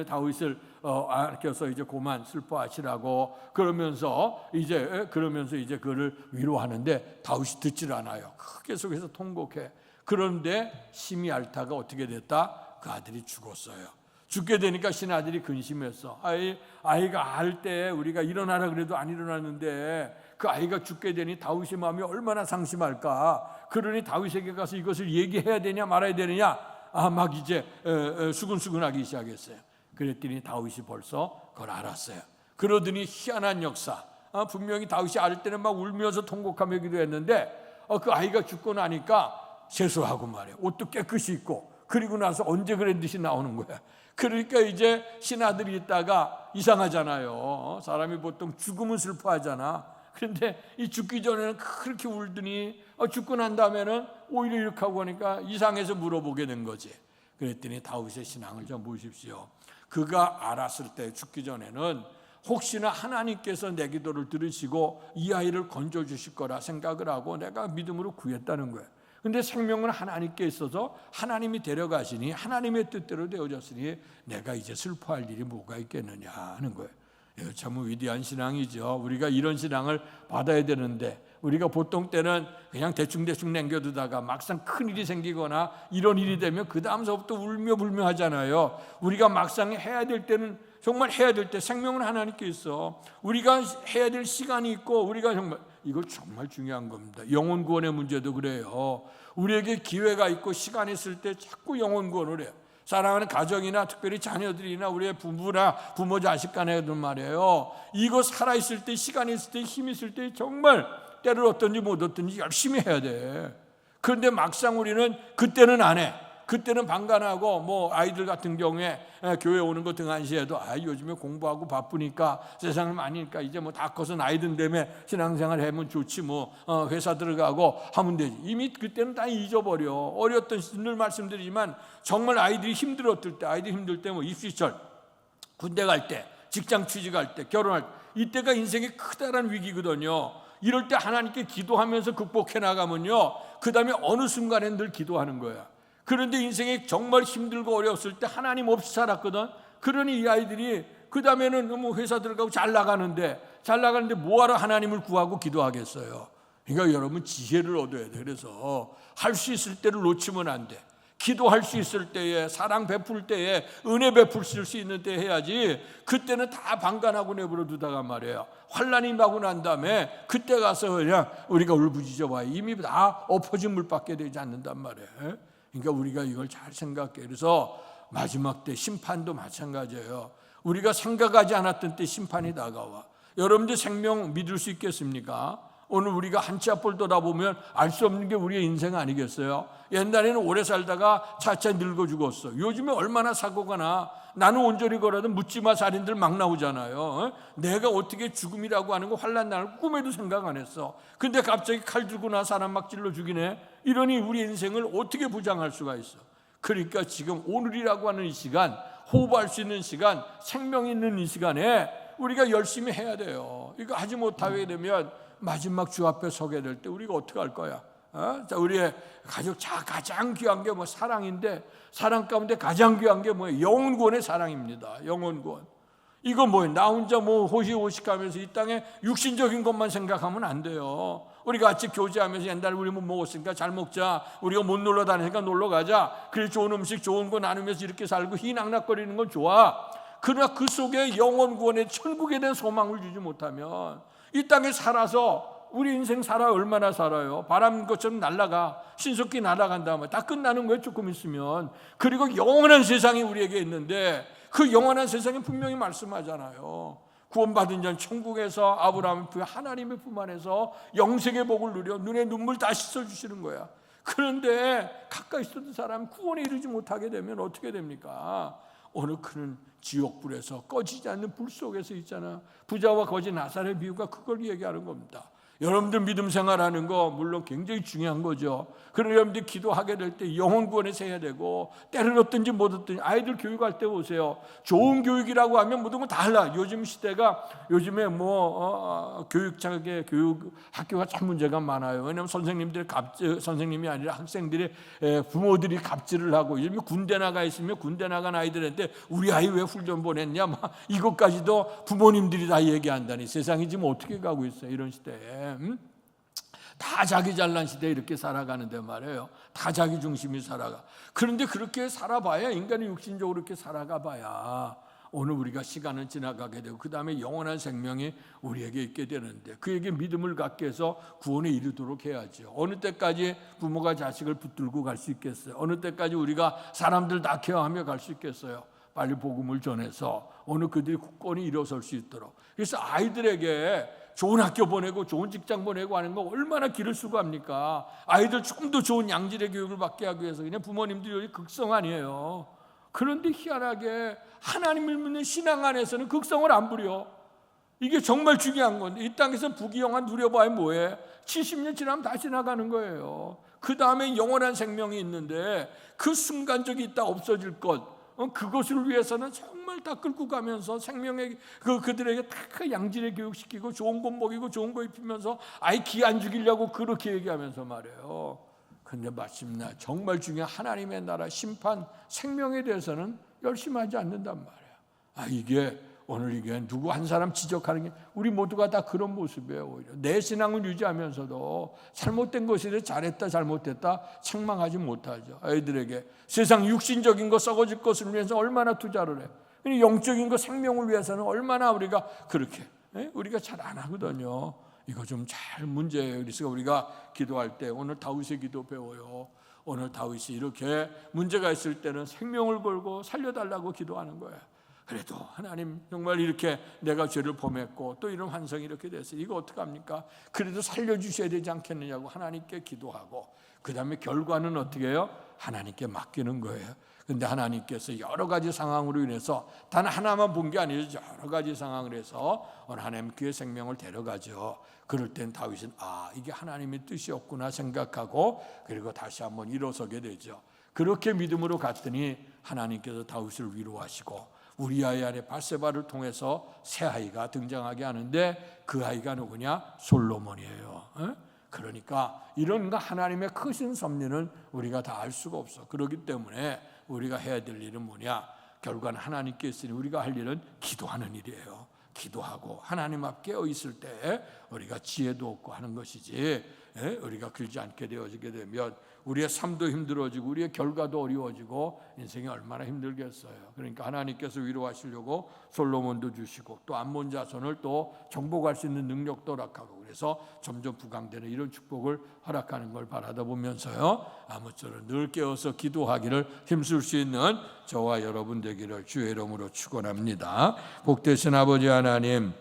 다윗을 아껴서 이제 고만 슬퍼하시라고 그러면서 이제 그를 위로하는데 다윗이 듣질 않아요. 계속해서 통곡해. 그런데 심히 앓다가 어떻게 됐다? 그 아들이 죽었어요. 죽게 되니까 신하들이 근심했어. 아이가 알 때 우리가 일어나라 그래도 안 일어났는데 그 아이가 죽게 되니 다윗의 마음이 얼마나 상심할까. 그러니 다윗에게 가서 이것을 얘기해야 되냐 말아야 되느냐 막 이제 수근수근하기 시작했어요. 그랬더니 다윗이 벌써 그걸 알았어요. 그러더니 희한한 역사. 분명히 다윗이 알 때는 막 울면서 통곡하며 기도했는데 그 아이가 죽고 나니까 세수하고 말이에요. 옷도 깨끗이 입고 그리고 나서 언제 그런 듯이 나오는 거야. 그러니까 이제 신하들이 있다가 이상하잖아요. 사람이 보통 죽으면 슬퍼하잖아. 그런데 이 죽기 전에는 그렇게 울더니 죽고 난 다음에는 오히려 이렇게 하고 하니까 이상해서 물어보게 된 거지. 그랬더니 다윗의 신앙을 좀 보십시오. 그가 알았을 때 죽기 전에는 혹시나 하나님께서 내 기도를 들으시고 이 아이를 건져주실 거라 생각을 하고 내가 믿음으로 구했다는 거예요. 근데 생명은 하나님께 있어서 하나님이 데려가시니 하나님의 뜻대로 되어졌으니 내가 이제 슬퍼할 일이 뭐가 있겠느냐 하는 거예요. 참 위대한 신앙이죠. 우리가 이런 신앙을 받아야 되는데 우리가 보통 때는 그냥 대충대충 남겨두다가 막상 큰일이 생기거나 이런 일이 되면 그 다음서부터 울며 불며 하잖아요. 우리가 막상 해야 될 때는 정말 해야 될 때 생명은 하나님께 있어. 우리가 해야 될 시간이 있고 우리가 정말 이거 정말 중요한 겁니다. 영혼 구원의 문제도 그래요. 우리에게 기회가 있고 시간이 있을 때 자꾸 영혼 구원을 해요. 사랑하는 가정이나 특별히 자녀들이나 우리의 부부나 부모 자식 간에도 말이에요. 이거 살아있을 때 시간이 있을 때 힘이 있을 때 정말 때를 얻든지 못 얻든지 열심히 해야 돼. 그런데 막상 우리는 그때는 안 해. 그때는 방관하고 뭐 아이들 같은 경우에 교회 오는 거 등한시해도 요즘에 공부하고 바쁘니까 세상을 많으니까 이제 뭐 다 커서 나이 든 다음에 신앙생활 하면 좋지 뭐 회사 들어가고 하면 되지. 이미 그때는 다 잊어버려. 어렸던 늘 말씀드리지만 정말 아이들이 힘들었을 때, 아이들 힘들 때 뭐 입시철, 군대 갈 때, 직장 취직할 때, 결혼할 때 이때가 인생의 크다란 위기거든요. 이럴 때 하나님께 기도하면서 극복해 나가면요, 그 다음에 어느 순간엔 늘 기도하는 거야. 그런데 인생이 정말 힘들고 어려웠을 때 하나님 없이 살았거든. 그러니 이 아이들이 그 다음에는 뭐 회사 들어가고 잘 나가는데 뭐하러 하나님을 구하고 기도하겠어요. 그러니까 여러분 지혜를 얻어야 돼. 그래서 할 수 있을 때를 놓치면 안 돼. 기도할 수 있을 때에, 사랑 베풀 때에, 은혜 베풀 수 있는 때 해야지. 그때는 다 방관하고 내버려 두다가 말이에요, 환난이 임하고 난 다음에 그때 가서 그냥 우리가 울부짖어 봐요. 이미 다 엎어진 물밖에 되지 않는단 말이에요. 그러니까 우리가 이걸 잘 생각해. 그래서 마지막 때 심판도 마찬가지예요. 우리가 생각하지 않았던 때 심판이 다가와. 여러분들 생명 믿을 수 있겠습니까? 오늘 우리가 한치 앞을 돌아보면 알 수 없는 게 우리의 인생 아니겠어요? 옛날에는 오래 살다가 차차 늙어 죽었어. 요즘에 얼마나 사고가 나. 나는 온전히 걸어도 묻지마 살인들 막 나오잖아요. 내가 어떻게 죽음이라고 하는 거 환난 날 꿈에도 생각 안 했어. 근데 갑자기 칼 들고 나 사람 막 찔러 죽이네. 이러니 우리 인생을 어떻게 보장할 수가 있어? 그러니까 지금 오늘이라고 하는 이 시간, 호흡할 수 있는 시간, 생명 있는 이 시간에 우리가 열심히 해야 돼요. 이거 하지 못하게 되면 마지막 주 앞에 서게 될 때 우리가 어떻게 할 거야? 자, 우리의 가족 가장 귀한 게 뭐 사랑인데, 사랑 가운데 가장 귀한 게 뭐예요? 영혼 구원의 사랑입니다. 영혼 구원. 이거 뭐예요? 나 혼자 뭐 호시호식하면서 이 땅에 육신적인 것만 생각하면 안 돼요. 우리가 같이 교제하면서 옛날에 우리 뭐 먹었으니까 잘 먹자, 우리가 못 놀러 다니니까 놀러 가자, 그래 좋은 음식 좋은 거 나누면서 이렇게 살고 희낙낙거리는 건 좋아. 그러나 그 속에 영혼 구원의 천국에 대한 소망을 주지 못하면 이 땅에 살아서 우리 인생 살아 얼마나 살아요? 바람 것처럼 날아가, 신속히 날아간 다음에 다 끝나는 거예요. 조금 있으면. 그리고 영원한 세상이 우리에게 있는데 그 영원한 세상에 분명히 말씀하잖아요. 구원받은 자는 천국에서 아브라함의 품, 하나님의 품 안에서 영생의 복을 누려 눈에 눈물 다 씻어주시는 거야. 그런데 가까이 있었던 사람 구원에 이르지 못하게 되면 어떻게 됩니까? 어느 그는 지옥불에서 꺼지지 않는 불 속에서 있잖아. 부자와 거지 나사렛 비유가 그걸 얘기하는 겁니다. 여러분들 믿음 생활하는 거 물론 굉장히 중요한 거죠. 그러나 여러분들 기도하게 될 때 영혼 구원에서 해야 되고, 때를 얻든지 못 얻든지 아이들 교육할 때 보세요. 좋은 교육이라고 하면 모든 건 다 달라. 요즘 시대가, 요즘에 교육장의 교육 학교가 참 문제가 많아요. 왜냐하면 선생님이 아니라 학생들의 부모들이 갑질을 하고, 요즘에 군대 나가 있으면 군대 나간 아이들한테 우리 아이 왜 훈련 보냈냐, 이것까지도 부모님들이 다 얘기한다니. 세상이 지금 어떻게 가고 있어요, 이런 시대에. 다 자기 잘난 시대에 이렇게 살아가는데 말이에요. 다 자기 중심이 살아가. 그런데 그렇게 살아봐야, 인간이 육신적으로 이렇게 살아가 봐야 오늘 우리가 시간은 지나가게 되고 그 다음에 영원한 생명이 우리에게 있게 되는데, 그에게 믿음을 갖게 해서 구원에 이르도록 해야죠. 어느 때까지 부모가 자식을 붙들고 갈 수 있겠어요? 어느 때까지 우리가 사람들 다 케어하며 갈 수 있겠어요? 빨리 복음을 전해서 오늘 그들이 굳건히 일어설 수 있도록. 그래서 아이들에게 좋은 학교 보내고 좋은 직장 보내고 하는 거 얼마나 길을 수고합니까? 아이들 조금 더 좋은 양질의 교육을 받게 하기 위해서 그냥 부모님들이 여기 극성 아니에요. 그런데 희한하게 하나님을 믿는 신앙 안에서는 극성을 안 부려. 이게 정말 중요한 건데, 이 땅에서 부귀영화 누려봐야 뭐해? 70년 지나면 다시 나가는 거예요. 그 다음에 영원한 생명이 있는데 그 순간적이 있다 없어질 것, 그것을 위해서는 정말 다 끌고 가면서 생명의 그들에게 다 양질의 교육시키고 좋은 것 먹이고 좋은 거 입히면서 아이 기 안 죽이려고 그렇게 얘기하면서 말해요. 근데 마침내 정말 중요한 하나님의 나라 심판 생명에 대해서는 열심히 하지 않는단 말이에요. 이게 오늘 이게 누구 한 사람 지적하는 게, 우리 모두가 다 그런 모습이에요. 오히려 내 신앙을 유지하면서도 잘못된 것에 대해 잘했다 잘못했다 책망하지 못하죠. 아이들에게 세상 육신적인 거 썩어질 것을 위해서 얼마나 투자를 해. 영적인 거 생명을 위해서는 얼마나 우리가 그렇게 우리가 잘 안 하거든요. 이거 좀 잘 문제예요. 그래서 우리가 기도할 때 오늘 다윗의 기도 배워요. 오늘 다윗이 이렇게 문제가 있을 때는 생명을 걸고 살려달라고 기도하는 거예요. 그래도 하나님 정말 이렇게 내가 죄를 범했고 또 이런 환상이 이렇게 됐어요. 이거 어떡합니까? 그래도 살려주셔야 되지 않겠느냐고 하나님께 기도하고 그 다음에 결과는 어떻게 해요? 하나님께 맡기는 거예요. 근데 하나님께서 여러 가지 상황으로 인해서 단 하나만 본 게 아니죠. 여러 가지 상황을 해서 하나님 그의 생명을 데려가죠. 그럴 땐 다윗은 이게 하나님의 뜻이었구나 생각하고 그리고 다시 한번 일어서게 되죠. 그렇게 믿음으로 갔더니 하나님께서 다윗을 위로하시고 우리아의 아내 바세바를 통해서 새 아이가 등장하게 하는데 그 아이가 누구냐? 솔로몬이에요. 그러니까 이런 하나님의 크신 섭리는 우리가 다 알 수가 없어. 그렇기 때문에 우리가 해야 될 일은 뭐냐? 결과는 하나님께 있으니 우리가 할 일은 기도하는 일이에요. 기도하고 하나님 앞에 깨어 있을 때 우리가 지혜도 얻고 하는 것이지 우리가 그러지 않게 되어지게 되면 우리의 삶도 힘들어지고 우리의 결과도 어려워지고 인생이 얼마나 힘들겠어요. 그러니까 하나님께서 위로하시려고 솔로몬도 주시고 또 암몬 자손을 또 정복할 수 있는 능력도 허락하고 그래서 점점 부강되는 이런 축복을 허락하는 걸 바라다 보면서요. 아무쪼록 늘 깨어서 기도하기를 힘쓸 수 있는 저와 여러분 되기를 주의 이름으로 축원합니다. 복되신 아버지 하나님,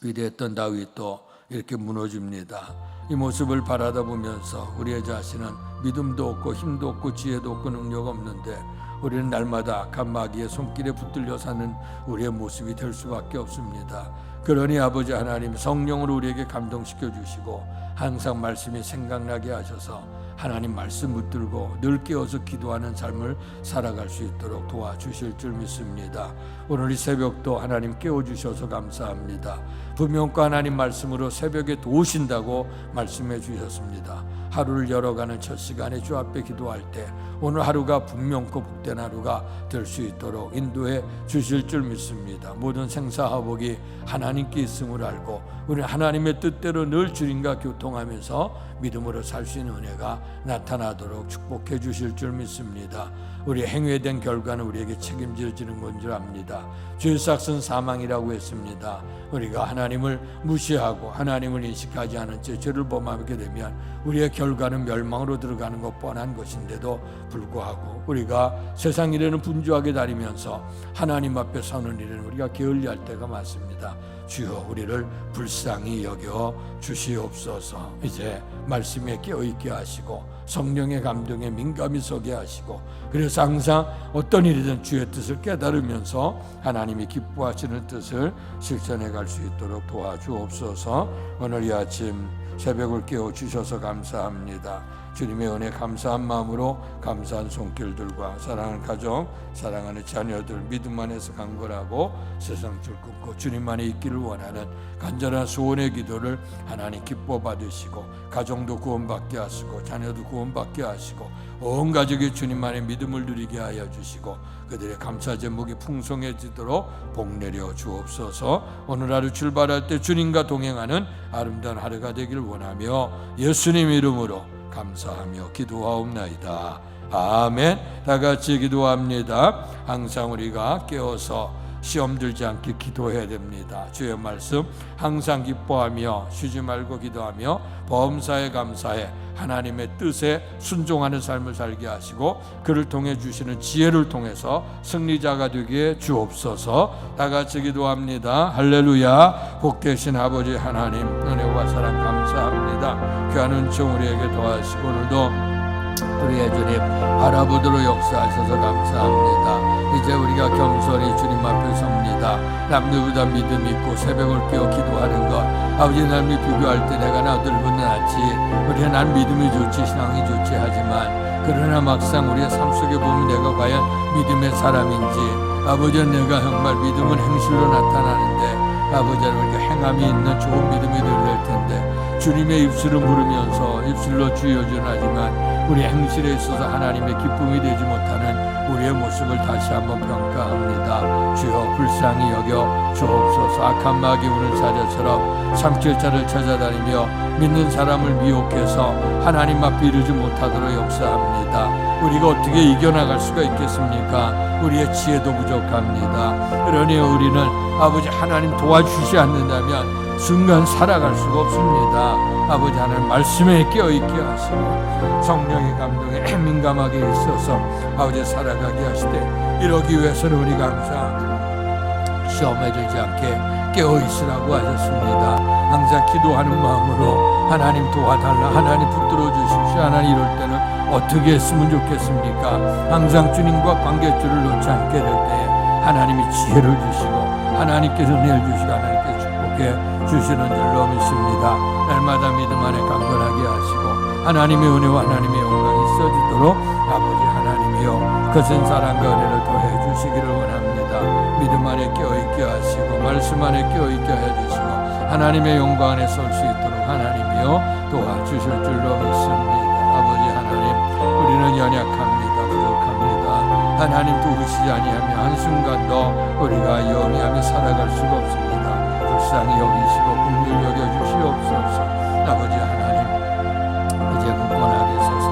위대했던 다윗도 이렇게 무너집니다. 이 모습을 바라다 보면서 우리의 자신은 믿음도 없고 힘도 없고 지혜도 없고 능력 없는데 우리는 날마다 악한 마귀의 손길에 붙들려 사는 우리의 모습이 될 수밖에 없습니다. 그러니 아버지 하나님 성령으로 우리에게 감동시켜 주시고 항상 말씀이 생각나게 하셔서 하나님 말씀 붙들고 늘 깨어서 기도하는 삶을 살아갈 수 있도록 도와주실 줄 믿습니다. 오늘 이 새벽도 하나님 깨워주셔서 감사합니다. 분명과 하나님 말씀으로 새벽에 도우신다고 말씀해 주셨습니다. 하루를 열어가는 첫 시간에 주 앞에 기도할 때 오늘 하루가 분명코 복된 하루가 될 수 있도록 인도해 주실 줄 믿습니다. 모든 생사화복이 하나님께 있음을 알고 우리 하나님의 뜻대로 늘 주님과 교통하면서 믿음으로 살 수 있는 은혜가 나타나도록 축복해 주실 줄 믿습니다. 우리 행위된 결과는 우리에게 책임져지는 건 줄 압니다. 죄의 삭은 사망이라고 했습니다. 우리가 하나님을 무시하고 하나님을 인식하지 않은 채 죄를 범하게 되면 우리의 결과는 멸망으로 들어가는 것 뻔한 것인데도 불구하고 우리가 세상 일에는 분주하게 다니면서 하나님 앞에 서는 일에는 우리가 게을리할 때가 많습니다. 주여 우리를 불쌍히 여겨 주시옵소서. 이제 말씀에 깨어있게 하시고 성령의 감동에 민감히 서게 하시고 그래서 항상 어떤 일이든 주의 뜻을 깨달으면서 하나님이 기뻐하시는 뜻을 실천해 갈 수 있도록 도와주옵소서. 오늘 이 아침 새벽을 깨워주셔서 감사합니다. 주님의 은혜 감사한 마음으로 감사한 손길들과 사랑하는 가정, 사랑하는 자녀들 믿음 안에서 강건하고 세상줄 끊고 주님 안에 있기를 원하는 간절한 소원의 기도를 하나님 기뻐 받으시고 가정도 구원받게 하시고 자녀도 구원받게 하시고 온 가족이 주님 안에 믿음을 누리게 하여 주시고 그들의 감사 제목이 풍성해지도록 복 내려 주옵소서. 오늘 하루 출발할 때 주님과 동행하는 아름다운 하루가 되기를 원하며 예수님 이름으로 감사하며 기도하옵나이다. 아멘. 다 같이 기도합니다. 항상 우리가 깨어서 시험 들지 않게 기도해야 됩니다. 주의 말씀 항상 기뻐하며 쉬지 말고 기도하며 범사에 감사해 하나님의 뜻에 순종하는 삶을 살게 하시고 그를 통해 주시는 지혜를 통해서 승리자가 되게 주옵소서. 다 같이 기도합니다. 할렐루야. 복되신 아버지 하나님 은혜와 사랑 감사합니다. 귀한 은총 우리에게 더하시고 오늘도 우리의 주님 바라보도록 역사하셔서 감사합니다. 이제 우리가 겸손히 주님 앞에 섭니다. 남들보다 믿음 있고 새벽을 깨어 기도하는 것 아버지 남이 비교할 때 내가 남들보다 낫지 우리가 난 믿음이 좋지 신앙이 좋지 하지만 그러나 막상 우리의 삶 속에 보면 내가 과연 믿음의 사람인지 아버지 내가 정말 믿음은 행실로 나타나는데 아버지 우리가 행함이 있는 좋은 믿음이 될 텐데 주님의 입술을 부르면서 입술로 주여 전하지만 우리 행실에 있어서 하나님의 기쁨이 되지 못하는 우리의 모습을 다시 한번 평가합니다. 주여 불쌍히 여겨 주옵소서. 악한 마귀 우는 사자처럼 삼킬자를 찾아다니며 믿는 사람을 미혹해서 하나님 앞에 이르지 못하도록 역사합니다. 우리가 어떻게 이겨나갈 수가 있겠습니까? 우리의 지혜도 부족합니다. 그러니 우리는 아버지 하나님 도와주시지 않는다면 순간 살아갈 수가 없습니다. 아버지 하나님 말씀에 깨어있게 하시고 성령의 감동에 민감하게 있어서 아버지 살아가게 하시되, 이러기 위해서는 우리가 항상 시험에 들지 않게 깨어있으라고 하셨습니다. 항상 기도하는 마음으로 하나님 도와달라, 하나님 붙들어 주십시오, 하나님 이럴 때는 어떻게 했으면 좋겠습니까? 항상 주님과 관계줄을 놓지 않게 될 때 하나님이 지혜를 주시고 하나님께서 내주시고 하나님께서 축복해 주시는 줄로 믿습니다. 날마다 믿음 안에 강건하게 하시고 하나님의 은혜와 하나님의 영광이 있어지도록 아버지 하나님이여 거센 사랑과 은혜를 더해 주시기를 원합니다. 믿음 안에 깨어있게 하시고 말씀 안에 깨어있게 해주시고 하나님의 영광 안에 설 수 있도록 하나님이여 도와주실 줄로 믿습니다. 아버지 하나님, 우리는 연약합니다. 부족합니다. 하나님 도우시지 아니하면 한순간도 우리가 영위하며 살아갈 수가 없습니다. 불쌍히 여기시고 긍휼히 여겨주시옵소서. 아버지 하나님, 이제 굳건하게 서서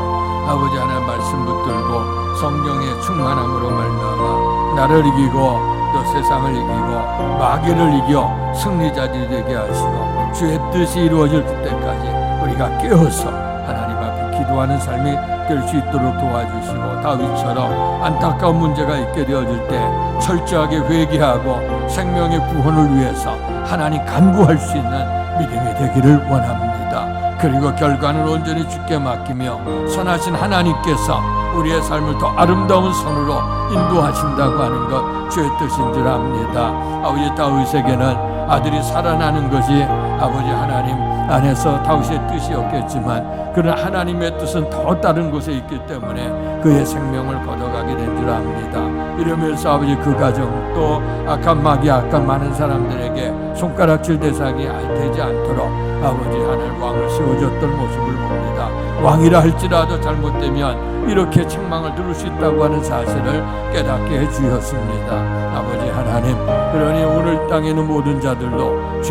아버지 하나님 말씀 붙들고 성령의 충만함으로 말미암아 나를 이기고 또 세상을 이기고 마귀를 이겨 승리자들이 되게 하시고 주의 뜻이 이루어질 그때까지 우리가 깨어서 하나님 앞에 기도하는 삶이 될 수 있도록 도와주시고, 다윗처럼 안타까운 문제가 있게 되어질 때 철저하게 회개하고 생명의 구원을 위해서 하나님 간구할 수 있는 믿음이 되기를 원합니다. 그리고 결과는 온전히 주께 맡기며 선하신 하나님께서 우리의 삶을 더 아름다운 선으로 인도하신다고 하는 것 주의 뜻인 줄 압니다. 아버지 다윗에게는 아들이 살아나는 것이 아버지 하나님 안에서 다윗의 뜻이었겠지만, 그러나 하나님의 뜻은 더 다른 곳에 있기 때문에 그의 생명을 걷어가게 된 줄 압니다. 이러면서 아버지 그 가정 또 악한 마귀 악한 많은 사람들에게 손가락질 대상이 되지 않도록 아버지 하나님 왕을 세워줬던 모습을 봅니다. 왕이라 할지라도 잘못되면 이렇게 책망을 들을 수 있다고 하는 사실을 깨닫게 해주셨습니다. 아버지 하나님, 그러니 오늘 땅에 있는 모든 자들도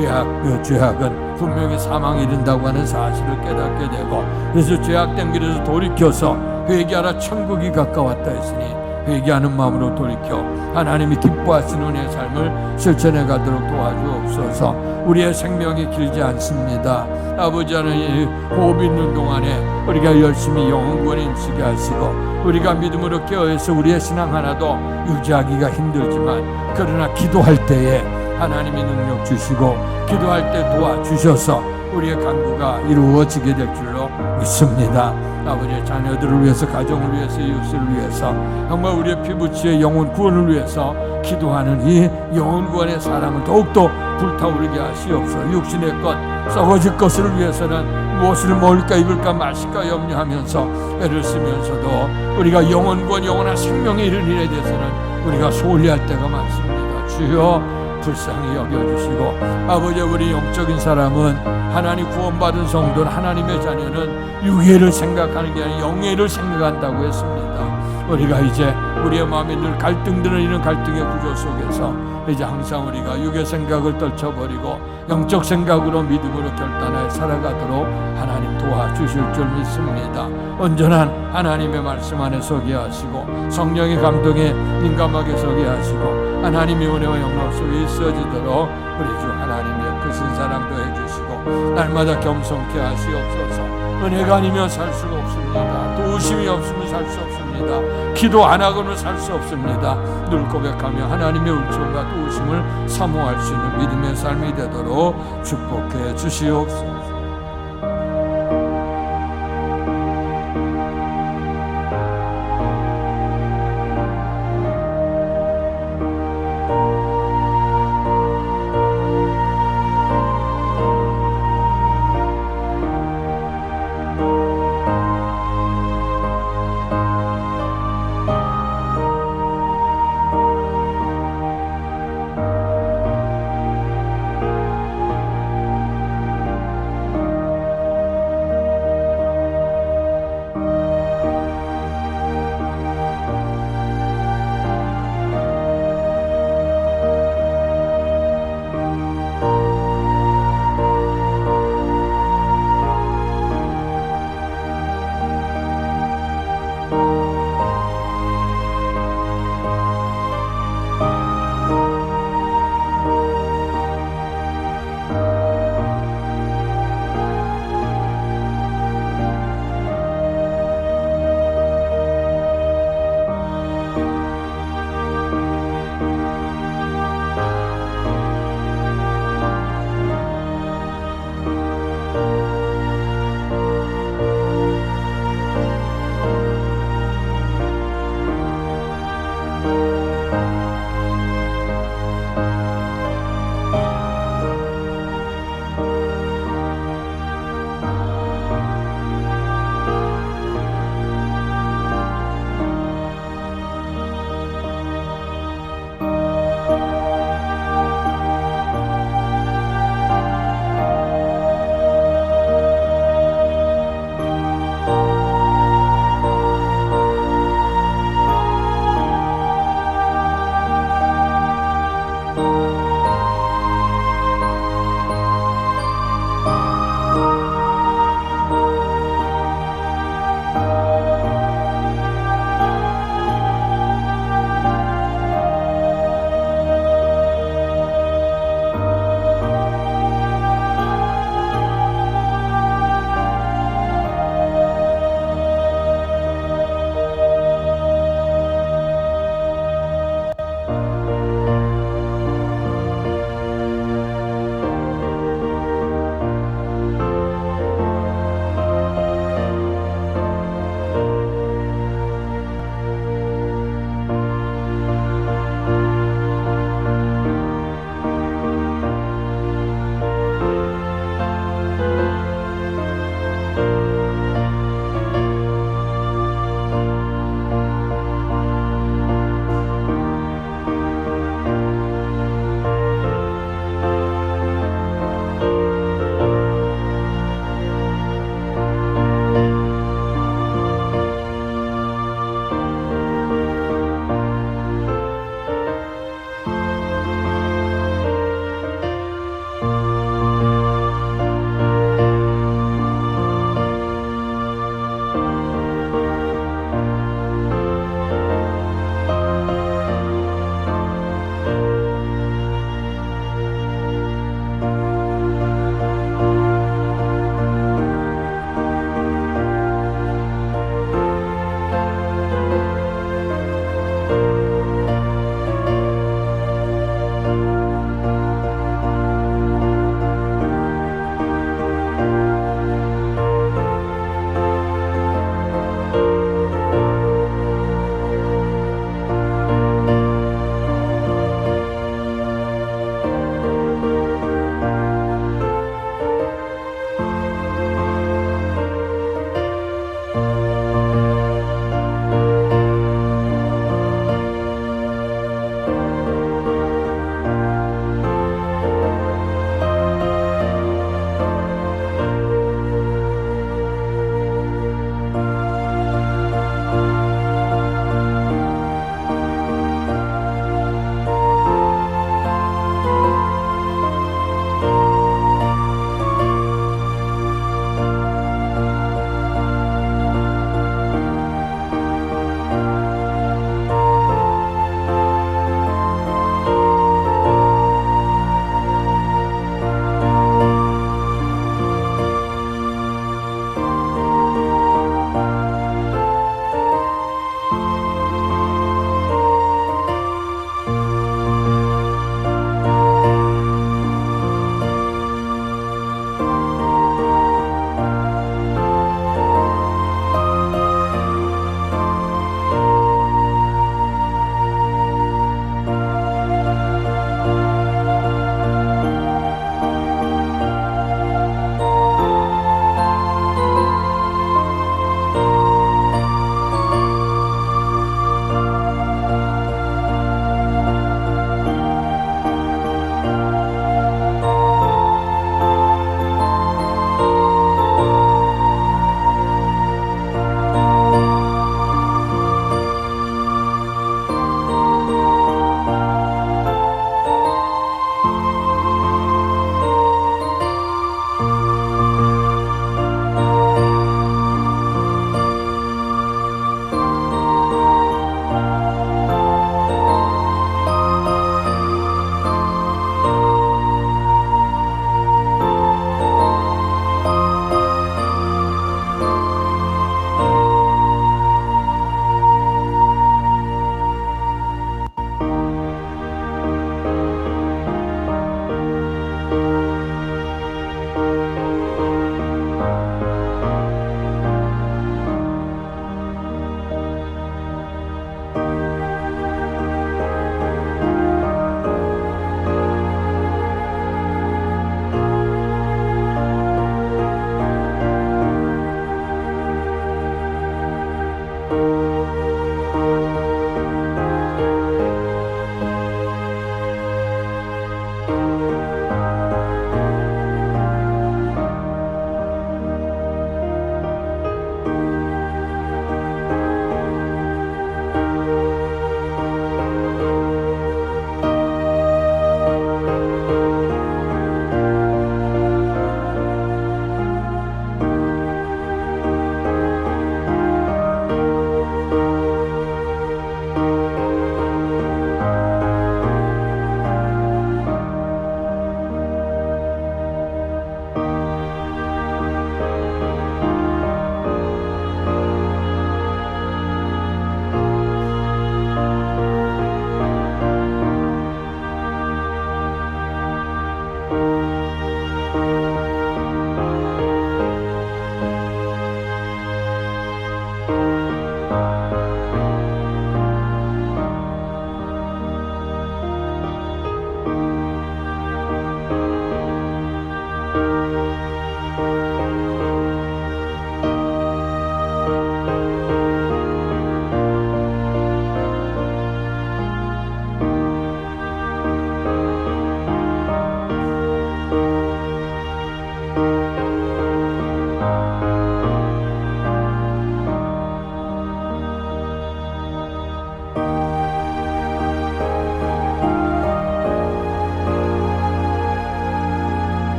죄악은 분명히 사망에 이른다고 하는 사실을 깨닫게 되고, 그래서 죄악된 길에서 돌이켜서 회개하라 천국이 가까웠다 했으니 회개하는 마음으로 돌이켜 하나님이 기뻐하시는 은혜의 삶을 실천해 가도록 도와주옵소서. 우리의 생명이 길지 않습니다. 아버지 하나님, 호흡 있는 동안에 우리가 열심히 영혼권에 힘쓰게 하시고 우리가 믿음으로 깨어서 우리의 신앙 하나도 유지하기가 힘들지만, 그러나 기도할 때에 하나님이 능력 주시고 기도할 때 도와주셔서 우리의 간구가 이루어지게 될 줄로 믿습니다. 아버지의 자녀들을 위해서, 가정을 위해서, 이웃을 위해서, 정말 우리의 피부치의 영혼 구원을 위해서 기도하는 이 영혼 구원의 사랑을 더욱더 불타오르게 하시옵소서. 육신의 것, 썩어질 것을 위해서는 무엇을 먹을까 입을까 마실까 염려하면서 애를 쓰면서도 우리가 영혼 구원, 영원한 생명에 이른 일에 대해서는 우리가 소홀히 할 때가 많습니다. 주여 불쌍히 여겨주시고, 아버지 우리 영적인 사람은 하나님 구원받은 성도는, 하나님의 자녀는 육예를 생각하는 게 아니라 영예를 생각한다고 했습니다. 우리가 이제 우리의 마음에 늘 갈등들은 이런 갈등의 구조 속에서 이제 항상 우리가 육의 생각을 떨쳐버리고 영적 생각으로 믿음으로 결단하여 살아가도록 하나님 도와주실 줄 믿습니다. 온전한 하나님의 말씀 안에 서게 하시고 성령의 감동에 민감하게 서게 하시고 하나님의 은혜와 영광 속에 있어지도록 우리 주 하나님의 크신 사랑도 해주시고 날마다 겸손케 하시옵소서. 은혜가 아니면 살 수가 없습니다. 도우심이 없으면 살 수 없습니다. 기도 안 하고는 살 수 없습니다. 늘 고백하며 하나님의 은총과 도우심을 사모할 수 있는 믿음의 삶이 되도록 축복해 주시옵소서.